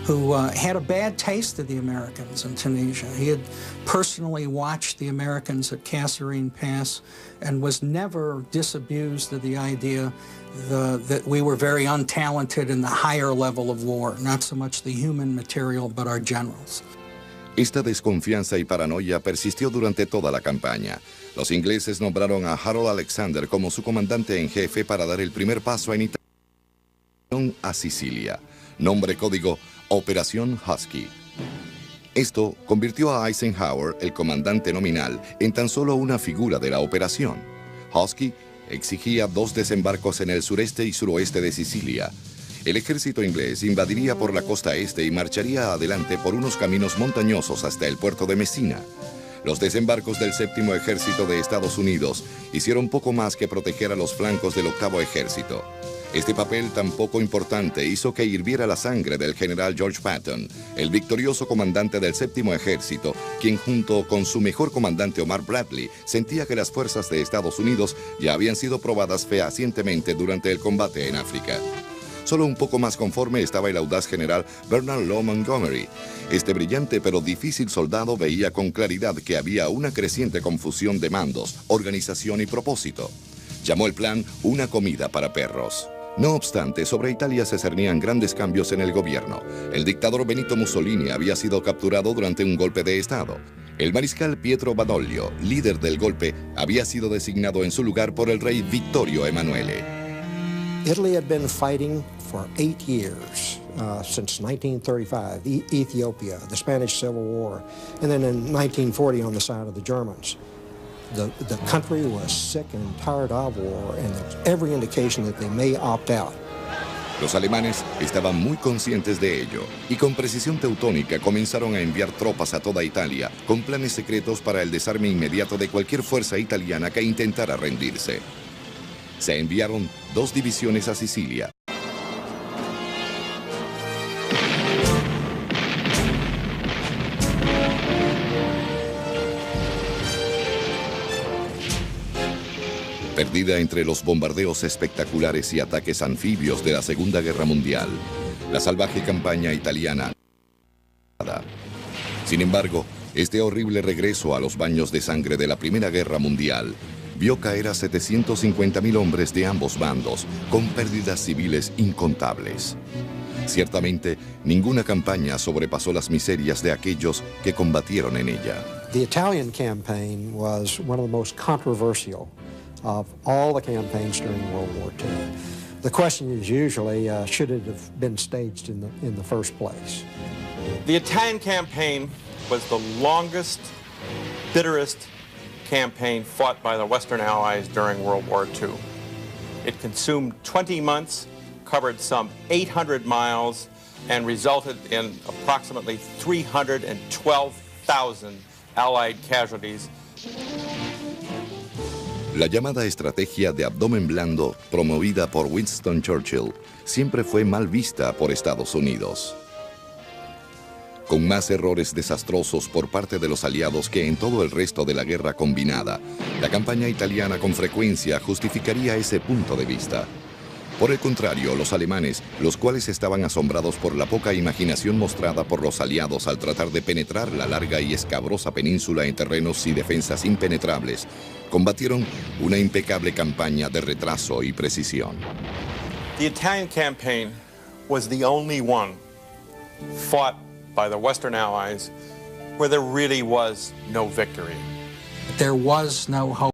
who had a bad taste of the Americans in Tunisia. He had personally watched the Americans at Kasserine Pass and was never disabused of the idea that we were very untalented in the higher level of war, not so much the human material, but our generals. Esta desconfianza y paranoia persistió durante toda la campaña. Los ingleses nombraron a Harold Alexander como su comandante en jefe para dar el primer paso en Italia a Sicilia. Nombre código Operación Husky. Esto convirtió a Eisenhower, el comandante nominal, en tan solo una figura de la operación. Husky exigía 2 desembarcos en el sureste y suroeste de Sicilia. El ejército inglés invadiría por la costa este y marcharía adelante por unos caminos montañosos hasta el puerto de Messina. Los desembarcos del 7º Ejército de Estados Unidos hicieron poco más que proteger a los flancos del 8º Ejército. Este papel tan poco importante hizo que hirviera la sangre del general George Patton, el victorioso comandante del 7º Ejército, quien junto con su mejor comandante Omar Bradley sentía que las fuerzas de Estados Unidos ya habían sido probadas fehacientemente durante el combate en África. Solo un poco más conforme estaba el audaz general Bernard Law Montgomery. Este brillante pero difícil soldado veía con claridad que había una creciente confusión de mandos, organización y propósito. Llamó el plan una comida para perros. No obstante, sobre Italia se cernían grandes cambios en el gobierno. El dictador Benito Mussolini había sido capturado durante un golpe de Estado. El mariscal Pietro Badoglio, líder del golpe, había sido designado en su lugar por el rey Vittorio Emanuele. Italy had been fighting for 8 years, since 1935, Ethiopia, the Spanish Civil War, and then in 1940 on the side of the Germans. The country was sick and tired of war, and there's every indication that they may opt out. Los alemanes estaban muy conscientes de ello y con precisión teutónica comenzaron a enviar tropas a toda Italia con planes secretos para el desarme inmediato de cualquier fuerza italiana que intentara rendirse. Se enviaron 2 divisiones a Sicilia. Perdida entre los bombardeos espectaculares y ataques anfibios de la Segunda Guerra Mundial, la salvaje campaña italiana. Sin embargo, este horrible regreso a los baños de sangre de la Primera Guerra Mundial vio caer a 750.000 hombres de ambos bandos, con pérdidas civiles incontables. Ciertamente, ninguna campaña sobrepasó las miserias de aquellos que combatieron en ella. The Italian campaign was one of the most controversial of all the campaigns during World War II. The question is usually, should it have been staged in the first place? The Italian campaign was the longest, bitterest campaign fought by the Western Allies during World War II. It consumed 20 months, covered some 800 miles, and resulted in approximately 312,000 Allied casualties. La llamada estrategia de abdomen blando, promovida por Winston Churchill, siempre fue mal vista por Estados Unidos. Con más errores desastrosos por parte de los aliados que en todo el resto de la guerra combinada, la campaña italiana con frecuencia justificaría ese punto de vista. Por el contrario, los alemanes, los cuales estaban asombrados por la poca imaginación mostrada por los aliados al tratar de penetrar la larga y escabrosa península en terrenos y defensas impenetrables, combatieron una impecable campaña de retraso y precisión. The Italian campaign was the only one fought by the Western Allies where there really was no victory. There was no hope.